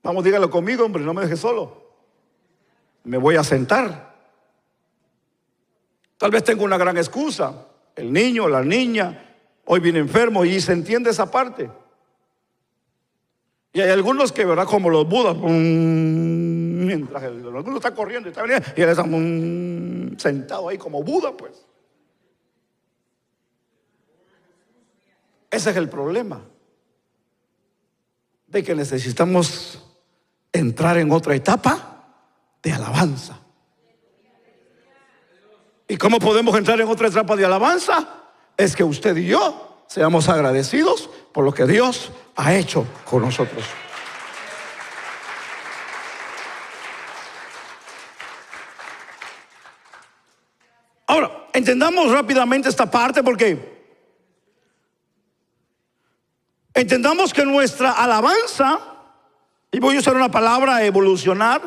Vamos, dígalo conmigo, hombre, no me deje solo. Me voy a sentar. Tal vez tengo una gran excusa. El niño, la niña, hoy viene enfermo, y se entiende esa parte. Y hay algunos que, ¿verdad? Como los budas, mientras alguno está corriendo y está viniendo, y él está sentado ahí como Buda, pues. Ese es el problema. De que necesitamos entrar en otra etapa de alabanza. ¿Y cómo podemos entrar en otra etapa de alabanza? Es que usted y yo seamos agradecidos por lo que Dios ha hecho con nosotros. Ahora, entendamos rápidamente esta parte, porque entendamos que nuestra alabanza, y voy a usar una palabra, evolucionar,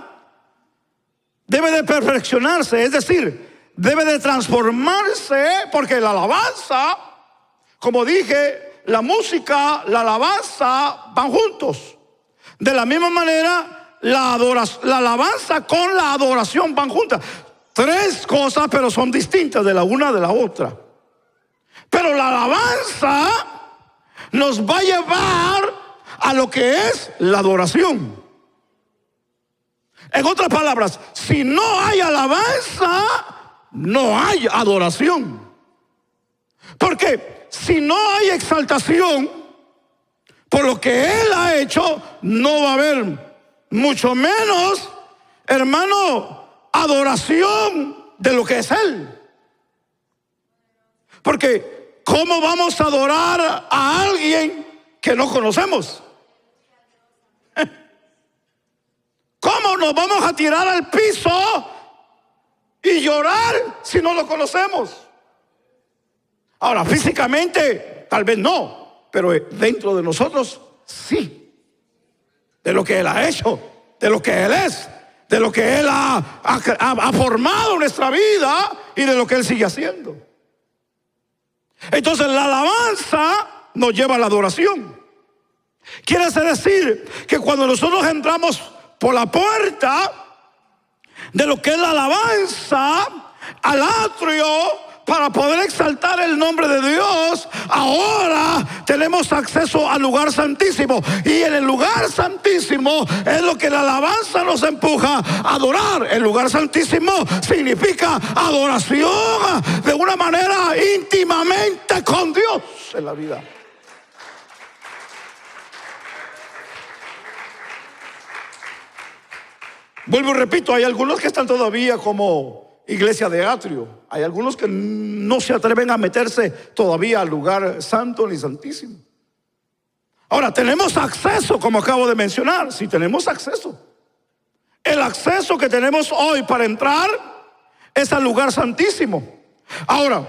debe de perfeccionarse, es decir, debe de transformarse, porque la alabanza, como dije, la música, la alabanza van juntos. De la misma manera, la alabanza con la adoración van juntas. 3 cosas, pero son distintas de la una de la otra. Pero la alabanza nos va a llevar a lo que es la adoración. En otras palabras, si no hay alabanza, no hay adoración. Porque si no hay exaltación por lo que Él ha hecho, no va a haber, mucho menos, hermano, adoración de lo que es Él. Porque ¿cómo vamos a adorar a alguien que no conocemos? ¿Cómo nos vamos a tirar al piso y llorar si no lo conocemos? Ahora, físicamente tal vez no, pero dentro de nosotros sí. De lo que Él ha hecho, de lo que Él es, de lo que Él ha formado en nuestra vida y de lo que Él sigue haciendo. Entonces la alabanza nos lleva a la adoración. Quiere decir que cuando nosotros entramos por la puerta de lo que es la alabanza, al atrio para poder exaltar el nombre de Dios, ahora tenemos acceso al lugar santísimo. Y en el lugar santísimo es lo que la alabanza nos empuja a adorar. El lugar santísimo significa adoración de una manera íntimamente con Dios en la vida. Vuelvo y repito, hay algunos que están todavía como iglesia de atrio. Hay algunos que no se atreven a meterse todavía al lugar santo ni santísimo. Ahora, tenemos acceso, como acabo de mencionar. Sí, tenemos acceso. El acceso que tenemos hoy para entrar es al lugar santísimo. Ahora,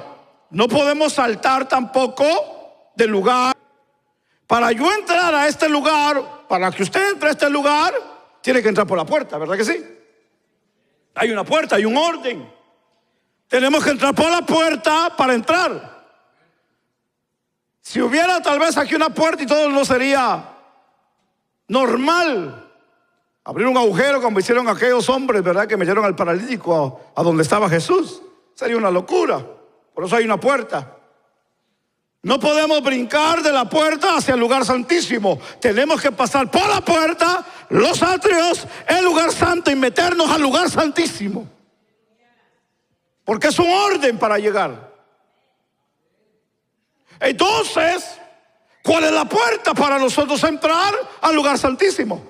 no podemos saltar tampoco del lugar. Para yo entrar a este lugar, para que usted entre a este lugar, tiene que entrar por la puerta, ¿verdad que sí? Hay una puerta, hay un orden. Tenemos que entrar por la puerta para entrar. Si hubiera tal vez aquí una puerta y todo, no sería normal abrir un agujero como hicieron aquellos hombres, ¿verdad? Que metieron al paralítico a donde estaba Jesús. Sería una locura. Por eso hay una puerta. No podemos brincar de la puerta hacia el lugar santísimo. Tenemos que pasar por la puerta, los atrios, el lugar santo y meternos al lugar santísimo. Porque es un orden para llegar. Entonces, ¿cuál es la puerta para nosotros entrar al lugar santísimo?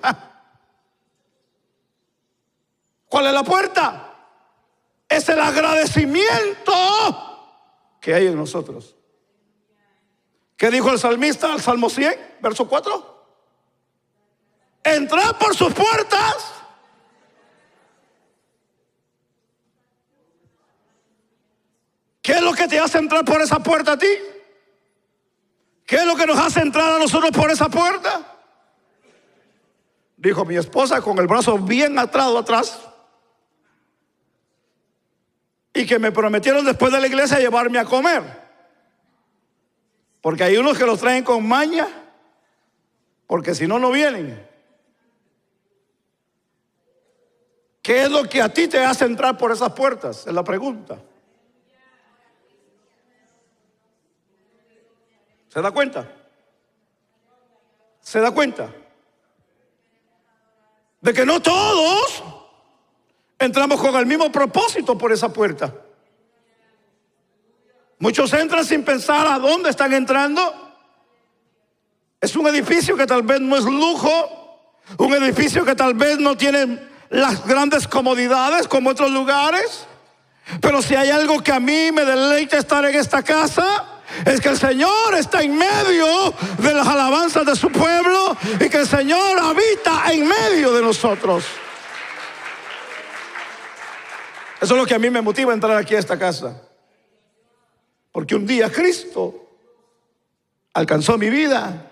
¿Cuál es la puerta? Es el agradecimiento que hay en nosotros. ¿Qué dijo el salmista al Salmo 100, verso 4? Entrad por sus puertas. ¿Qué es lo que te hace entrar por esa puerta a ti? ¿Qué es lo que nos hace entrar a nosotros por esa puerta? Dijo mi esposa con el brazo bien atado atrás. Y que me prometieron después de la iglesia llevarme a comer. Porque hay unos que los traen con maña, porque si no, no vienen. ¿Qué es lo que a ti te hace entrar por esas puertas? Es la pregunta. ¿Se da cuenta? ¿Se da cuenta? De que no todos entramos con el mismo propósito por esa puerta. Muchos entran sin pensar a dónde están entrando. Es un edificio que tal vez no es lujo, un edificio que tal vez no tiene las grandes comodidades como otros lugares. Pero si hay algo que a mí me deleita estar en esta casa, es que el Señor está en medio de las alabanzas de su pueblo y que el Señor habita en medio de nosotros. Eso es lo que a mí me motiva a entrar aquí a esta casa. Porque un día Cristo alcanzó mi vida,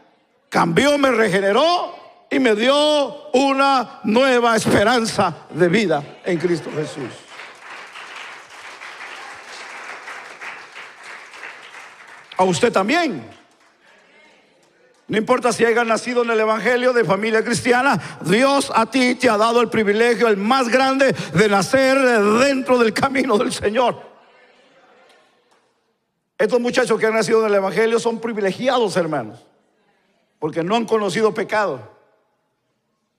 cambió, me regeneró y me dio una nueva esperanza de vida en Cristo Jesús. A usted también. No importa si hayas nacido en el evangelio de familia cristiana, Dios a ti te ha dado el privilegio, el más grande, de nacer dentro del camino del Señor. Estos muchachos que han nacido en el evangelio son privilegiados, hermanos, porque no han conocido pecado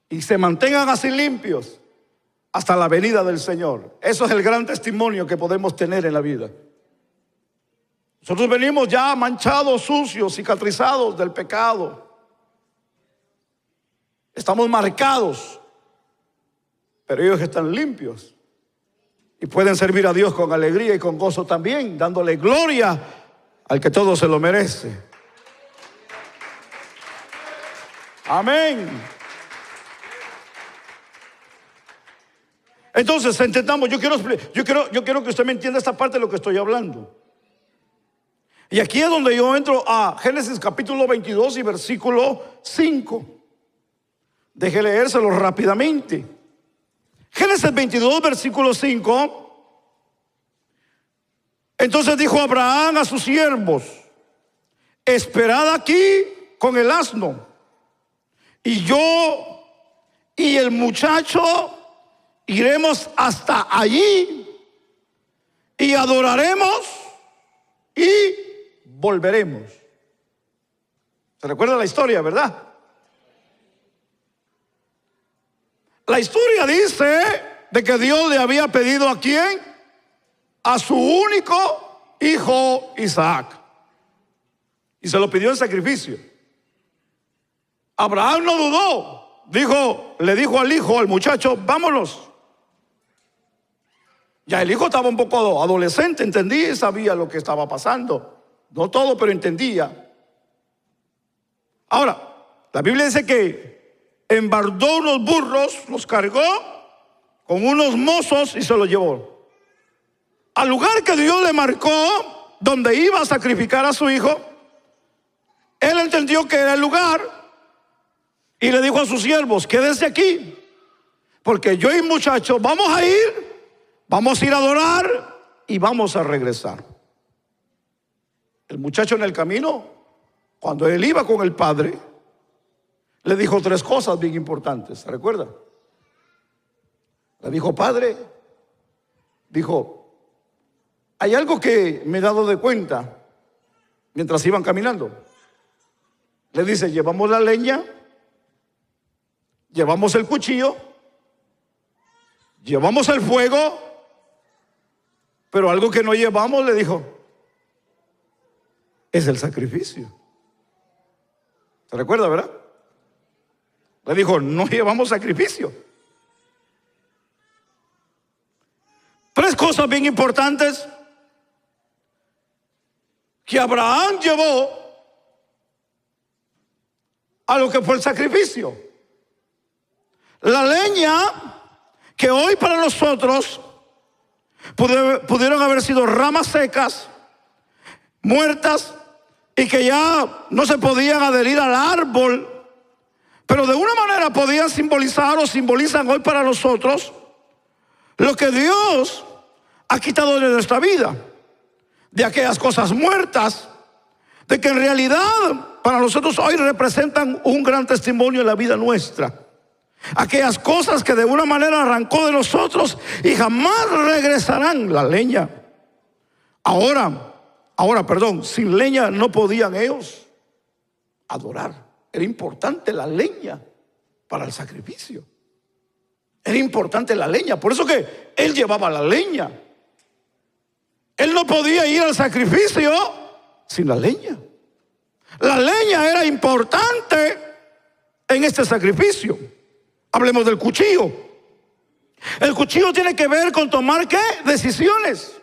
y se mantengan así limpios hasta la venida del Señor. Eso es el gran testimonio que podemos tener en la vida. Nosotros venimos ya manchados, sucios, cicatrizados del pecado. Estamos marcados, pero ellos están limpios y pueden servir a Dios con alegría y con gozo también, dándole gloria al que todo se lo merece. Amén. Entonces, entendamos, yo quiero que usted me entienda esta parte de lo que estoy hablando. Y aquí es donde yo entro a Génesis capítulo 22 y versículo 5. Deje leérselo rápidamente. Génesis 22, versículo 5. Entonces dijo Abraham a sus siervos: esperad aquí con el asno, y yo y el muchacho iremos hasta allí, y adoraremos y volveremos. ¿Se recuerda la historia, verdad? La historia dice de que Dios le había pedido ¿a quién? A su único hijo Isaac. Y se lo pidió en sacrificio. Abraham no dudó. Le dijo al hijo, al muchacho, vámonos. Ya el hijo estaba un poco adolescente, entendía y sabía lo que estaba pasando. No todo, pero entendía. Ahora, la Biblia dice que embardó unos burros, los cargó con unos mozos y se los llevó al lugar que Dios le marcó, donde iba a sacrificar a su hijo. Él entendió que era el lugar y le dijo a sus siervos, quédense aquí, porque yo y muchachos vamos a ir a adorar y vamos a regresar. El muchacho en el camino, cuando él iba con el padre, le dijo 3 cosas bien importantes, ¿se recuerda? Le dijo, padre, hay algo que me he dado de cuenta mientras iban caminando. Le dice, llevamos la leña, llevamos el cuchillo, llevamos el fuego, pero algo que no llevamos, le dijo, es el sacrificio. ¿Se recuerda, verdad? Le dijo, no llevamos sacrificio. 3 cosas bien importantes que Abraham llevó a lo que fue el sacrificio. La leña, que hoy para nosotros pudieron haber sido ramas secas, muertas, y que ya no se podían adherir al árbol, pero de una manera podían simbolizar o simbolizan hoy para nosotros lo que Dios ha quitado de nuestra vida, de aquellas cosas muertas, de que en realidad para nosotros hoy representan un gran testimonio en la vida nuestra. Aquellas cosas que de una manera arrancó de nosotros y jamás regresarán. La leña. Ahora, sin leña no podían ellos adorar. Era importante la leña para el sacrificio. Era importante la leña. Por eso que él llevaba la leña. Él no podía ir al sacrificio sin la leña. La leña era importante en este sacrificio. Hablemos del cuchillo. El cuchillo tiene que ver con tomar ¿qué? Decisiones.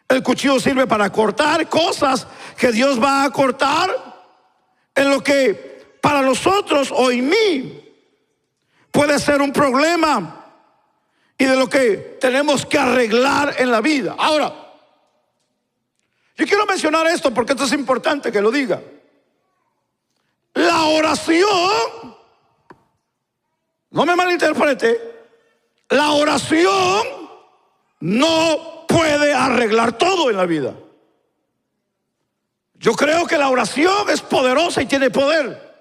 El cuchillo sirve para cortar cosas que Dios va a cortar en lo que para nosotros o en mí puede ser un problema y de lo que tenemos que arreglar en la vida. Ahora, yo quiero mencionar esto porque esto es importante que lo diga. La oración, no me malinterprete, la oración no puede arreglar todo en la vida. Yo creo que la oración es poderosa y tiene poder.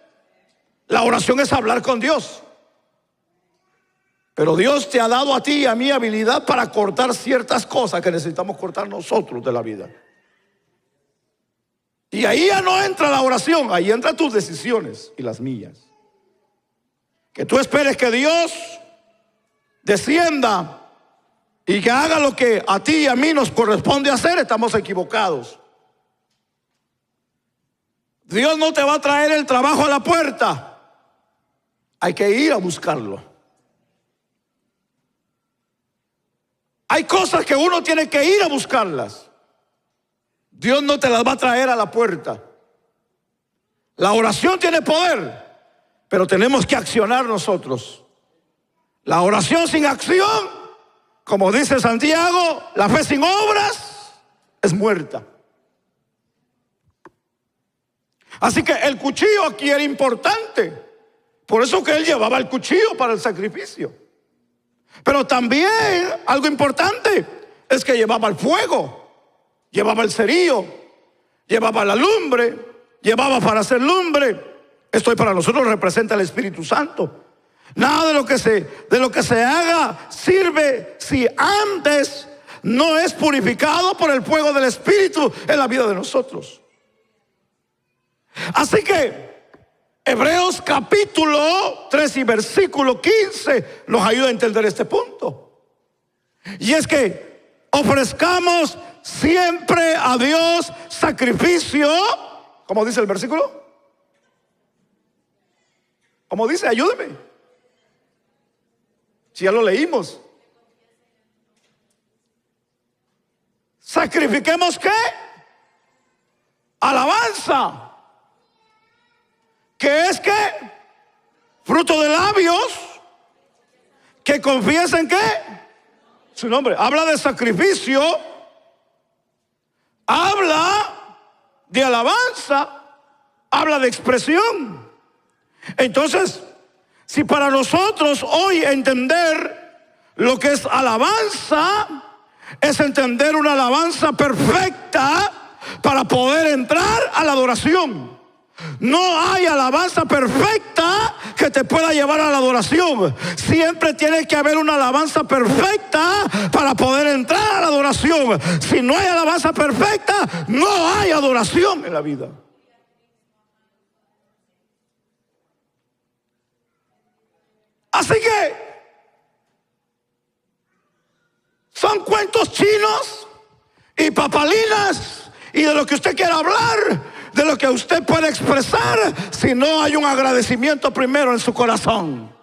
La oración es hablar con Dios. Pero Dios te ha dado a ti y a mí habilidad para cortar ciertas cosas que necesitamos cortar nosotros de la vida. Y ahí ya no entra la oración, ahí entran tus decisiones y las mías. Que tú esperes que Dios descienda y que haga lo que a ti y a mí nos corresponde hacer, estamos equivocados. Dios no te va a traer el trabajo a la puerta. Hay que ir a buscarlo. Hay cosas que uno tiene que ir a buscarlas. Dios no te las va a traer a la puerta. La oración tiene poder, pero tenemos que accionar nosotros. La oración sin acción, como dice Santiago, la fe sin obras es muerta. Así que el cuchillo aquí era importante. Por eso que él llevaba el cuchillo para el sacrificio. Pero también algo importante es que llevaba el fuego, llevaba el cerillo, llevaba la lumbre, llevaba para hacer lumbre. Esto para nosotros representa el Espíritu Santo. Nada de lo que se haga sirve si antes no es purificado por el fuego del Espíritu en la vida de nosotros. Así que Hebreos capítulo 3 y versículo 15 nos ayuda a entender este punto. Y es que ofrezcamos siempre a Dios sacrificio, ¿cómo dice el versículo? ¿Cómo dice? Ayúdeme. Si ya lo leímos. Sacrifiquemos ¿qué? Alabanza. ¿Qué es qué? Fruto de labios que confiesen ¿qué? Su nombre. Habla de sacrificio. Habla de alabanza. Habla de expresión. Entonces, si para nosotros hoy entender lo que es alabanza, es entender una alabanza perfecta para poder entrar a la adoración. No hay alabanza perfecta que te pueda llevar a la adoración. Siempre tiene que haber una alabanza perfecta para poder entrar a la adoración. Si no hay alabanza perfecta, no hay adoración en la vida. Así que son cuentos chinos y papalinas y de lo que usted quiera hablar, de lo que usted puede expresar, si no hay un agradecimiento primero en su corazón.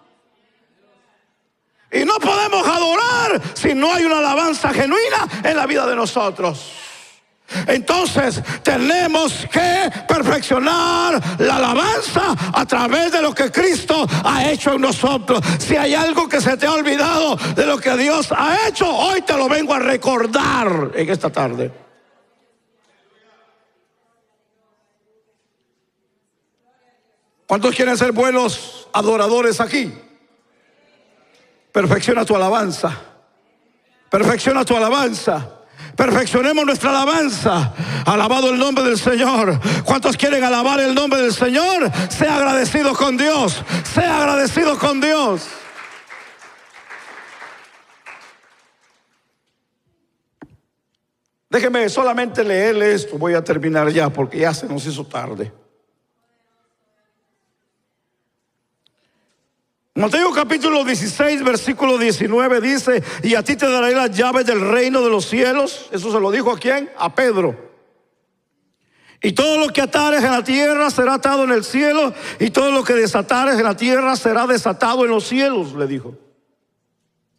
Y no podemos adorar si no hay una alabanza genuina en la vida de nosotros. Entonces tenemos que perfeccionar la alabanza a través de lo que Cristo ha hecho en nosotros. Si hay algo que se te ha olvidado de lo que Dios ha hecho, hoy te lo vengo a recordar en esta tarde. ¿Cuántos quieren ser buenos adoradores aquí? Perfecciona tu alabanza. Perfecciona tu alabanza. Perfeccionemos nuestra alabanza. Alabado el nombre del Señor. ¿Cuántos quieren alabar el nombre del Señor? Sea agradecido con Dios. Sea agradecido con Dios. Déjeme solamente leerle esto. Voy a terminar ya porque ya se nos hizo tarde. Mateo capítulo 16 versículo 19 dice: y a ti te daré las llaves del reino de los cielos. Eso se lo dijo ¿a quién? A Pedro. Y todo lo que atares en la tierra será atado en el cielo, y todo lo que desatares en la tierra será desatado en los cielos, le dijo.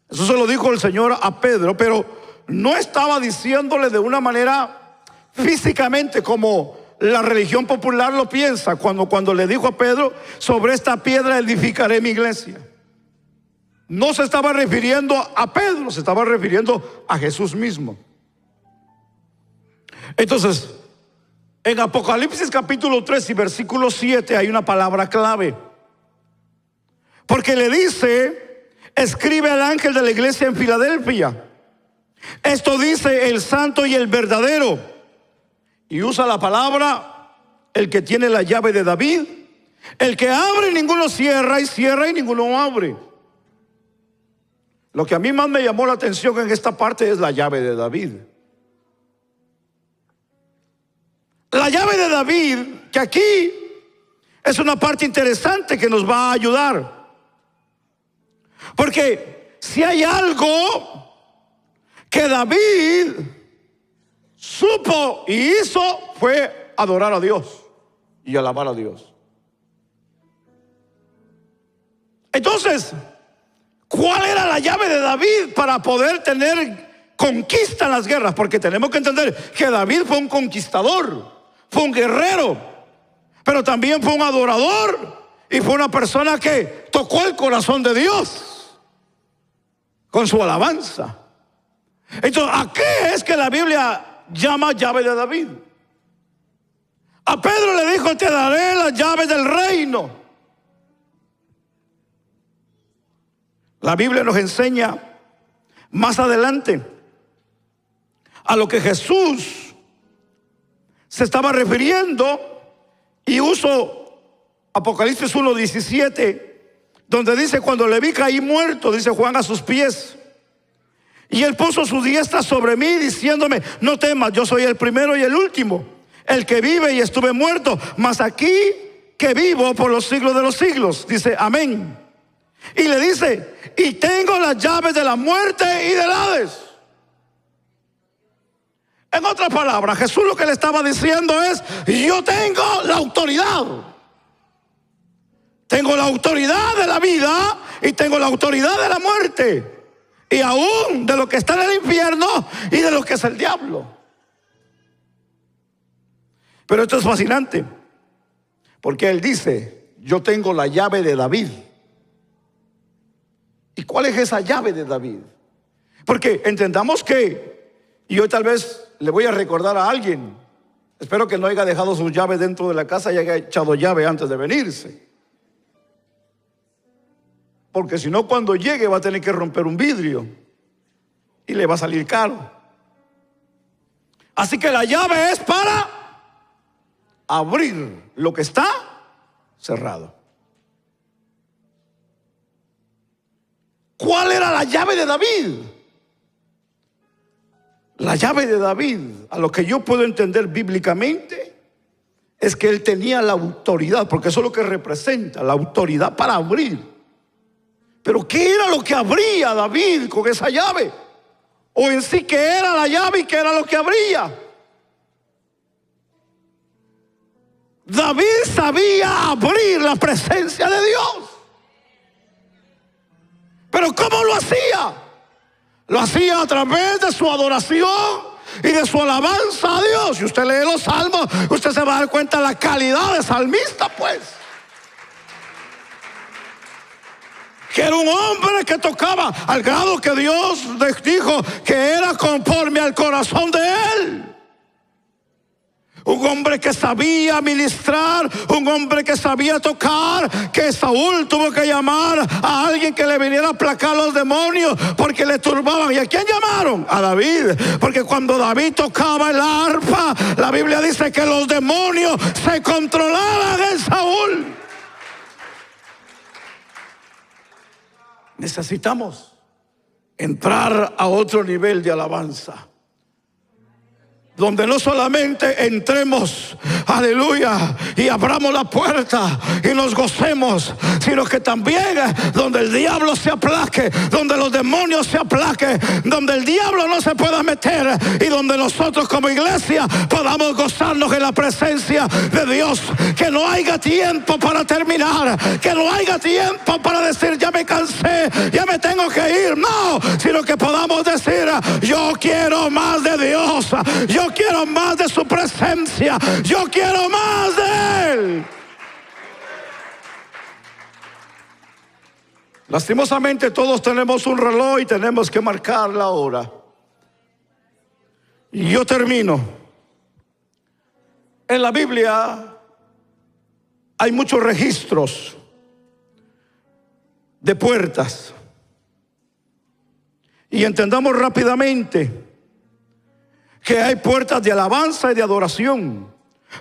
Eso se lo dijo el Señor a Pedro, pero no estaba diciéndole de una manera físicamente como la religión popular lo piensa, cuando le dijo a Pedro: sobre esta piedra edificaré mi iglesia. No se estaba refiriendo a Pedro, se estaba refiriendo a Jesús mismo. Entonces, en Apocalipsis capítulo 3 y versículo 7 hay una palabra clave. Porque le dice: escribe al ángel de la iglesia en Filadelfia, esto dice el santo y el verdadero. Y usa la palabra: el que tiene la llave de David, el que abre y ninguno cierra, y cierra y ninguno abre. Lo que a mí más me llamó la atención en esta parte es la llave de David. La llave de David, que aquí es una parte interesante que nos va a ayudar. Porque si hay algo que David supo y hizo, fue adorar a Dios y alabar a Dios. Entonces, ¿cuál era la llave de David para poder tener conquista en las guerras? Porque tenemos que entender que David fue un conquistador, fue un guerrero, pero también fue un adorador y fue una persona que tocó el corazón de Dios con su alabanza. Entonces, ¿a qué es que la Biblia llama llave de David? A Pedro le dijo: te daré las llaves del reino. La Biblia nos enseña más adelante a lo que Jesús se estaba refiriendo, y uso Apocalipsis 1:17, donde dice: cuando le vi caí muerto, dice Juan, a sus pies. Y Él puso su diestra sobre mí, diciéndome: no temas, yo soy el primero y el último, el que vive y estuve muerto, mas aquí que vivo por los siglos de los siglos. Dice: amén. Y le dice: y tengo las llaves de la muerte y del Hades. En otras palabras, Jesús lo que le estaba diciendo es: yo tengo la autoridad. Tengo la autoridad de la vida y tengo la autoridad de la muerte. Y aún de lo que está en el infierno y de lo que es el diablo. Pero esto es fascinante, porque Él dice: yo tengo la llave de David. ¿Y cuál es esa llave de David? Porque entendamos que, y hoy tal vez le voy a recordar a alguien, espero que no haya dejado su llave dentro de la casa y haya echado llave antes de venirse. Porque si no, cuando llegue va a tener que romper un vidrio y le va a salir caro. Así que la llave es para abrir lo que está cerrado. ¿Cuál era la llave de David? La llave de David, a lo que yo puedo entender bíblicamente, es que él tenía la autoridad, porque eso es lo que representa, la autoridad para abrir. Pero ¿qué era lo que abría David con esa llave? O en sí, ¿qué era la llave y qué era lo que abría? David sabía abrir la presencia de Dios. Pero ¿cómo lo hacía? Lo hacía a través de su adoración y de su alabanza a Dios. Si usted lee los salmos, usted se va a dar cuenta de la calidad de salmista, pues. Que era un hombre que tocaba al grado que Dios dijo que era conforme al corazón de él. Un hombre que sabía ministrar, un hombre que sabía tocar, que Saúl tuvo que llamar a alguien que le viniera a aplacar los demonios porque le turbaban. ¿Y a quién llamaron? A David. Porque cuando David tocaba el arpa, la Biblia dice que los demonios se controlaban en Saúl. Necesitamos entrar a otro nivel de alabanza, donde no solamente entremos, aleluya, y abramos la puerta y nos gocemos, sino que también donde el diablo se aplaque, donde los demonios se aplaquen, donde el diablo no se pueda meter y donde nosotros como iglesia podamos gozarnos en la presencia de Dios. Que no haya tiempo para terminar, que no haya tiempo para decir: ya me cansé, ya me tengo que ir. No, sino que podamos decir: yo quiero más de Dios, yo quiero más de su presencia, yo quiero más de Él. Lastimosamente todos tenemos un reloj y tenemos que marcar la hora. Y yo termino. En la Biblia hay muchos registros de puertas. Y entendamos rápidamente que hay puertas de alabanza y de adoración,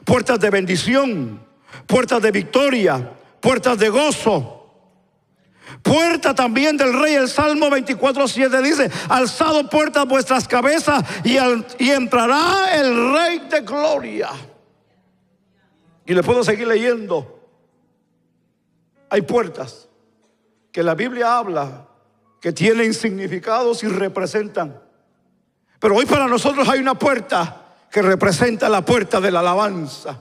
puertas de bendición, puertas de victoria, puertas de gozo. Puerta también del rey. El Salmo 24:7 dice: alzado puertas vuestras cabezas y entrará el Rey de gloria. Y le puedo seguir leyendo. Hay puertas que la Biblia habla que tienen significados y representan. Pero hoy para nosotros hay una puerta que representa la puerta de la alabanza.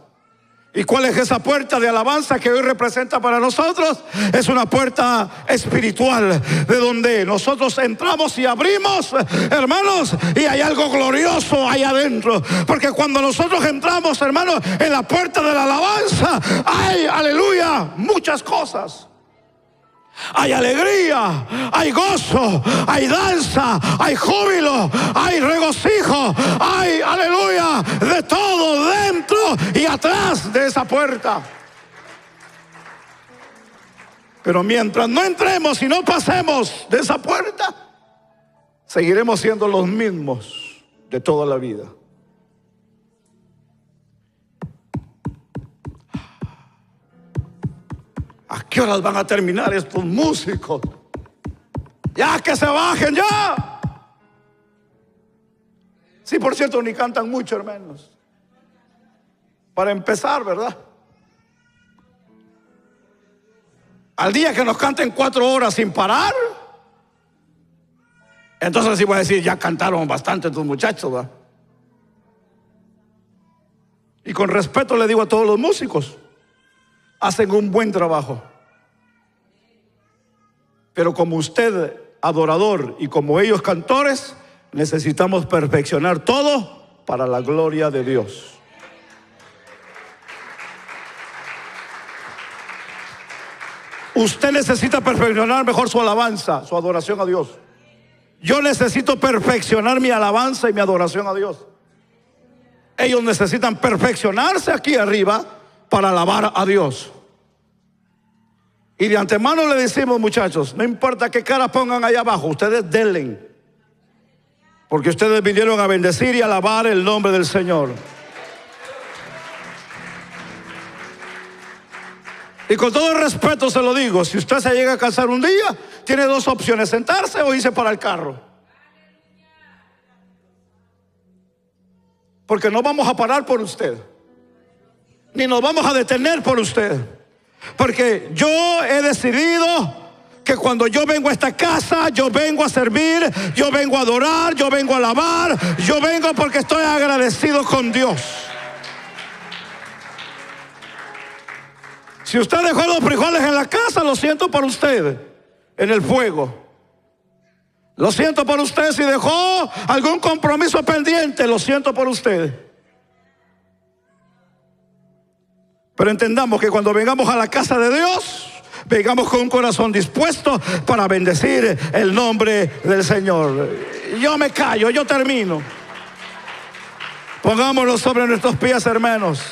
¿Y cuál es esa puerta de alabanza que hoy representa para nosotros? Es una puerta espiritual, de donde nosotros entramos y abrimos, hermanos, y hay algo glorioso ahí adentro. Porque cuando nosotros entramos, hermanos, en la puerta de la alabanza, hay, aleluya, muchas cosas. Hay alegría, hay gozo, hay danza, hay júbilo, hay regocijo, hay, aleluya, de todo dentro y atrás de esa puerta. Pero mientras no entremos y no pasemos de esa puerta, seguiremos siendo los mismos de toda la vida. ¿A qué horas van a terminar estos músicos? Ya que se bajen ya. Sí, por cierto, ni cantan mucho, hermanos. Para empezar, ¿verdad? Al día que nos canten 4 horas sin parar, entonces sí voy a decir, ya cantaron bastante tus muchachos, ¿verdad? Y con respeto le digo a todos los músicos, hacen un buen trabajo. Pero como usted, adorador, y como ellos, cantores, necesitamos perfeccionar todo para la gloria de Dios. Usted necesita perfeccionar mejor su alabanza, su adoración a Dios. Yo necesito perfeccionar mi alabanza y mi adoración a Dios. Ellos necesitan perfeccionarse aquí arriba para alabar a Dios. Y de antemano le decimos, muchachos, no importa qué cara pongan allá abajo, ustedes denle. Porque ustedes vinieron a bendecir y alabar el nombre del Señor. Y con todo el respeto se lo digo, si usted se llega a casar un día, tiene 2 opciones, sentarse o irse para el carro. Porque no vamos a parar por usted, ni nos vamos a detener por usted. Porque yo he decidido que cuando yo vengo a esta casa, yo vengo a servir, yo vengo a adorar, yo vengo a alabar, yo vengo porque estoy agradecido con Dios. Si usted dejó los frijoles en la casa, lo siento por usted, en el fuego. Lo siento por usted si dejó algún compromiso pendiente, lo siento por usted. Pero entendamos que cuando vengamos a la casa de Dios, vengamos con un corazón dispuesto para bendecir el nombre del Señor. Yo me callo, yo termino. Pongámonos sobre nuestros pies, hermanos.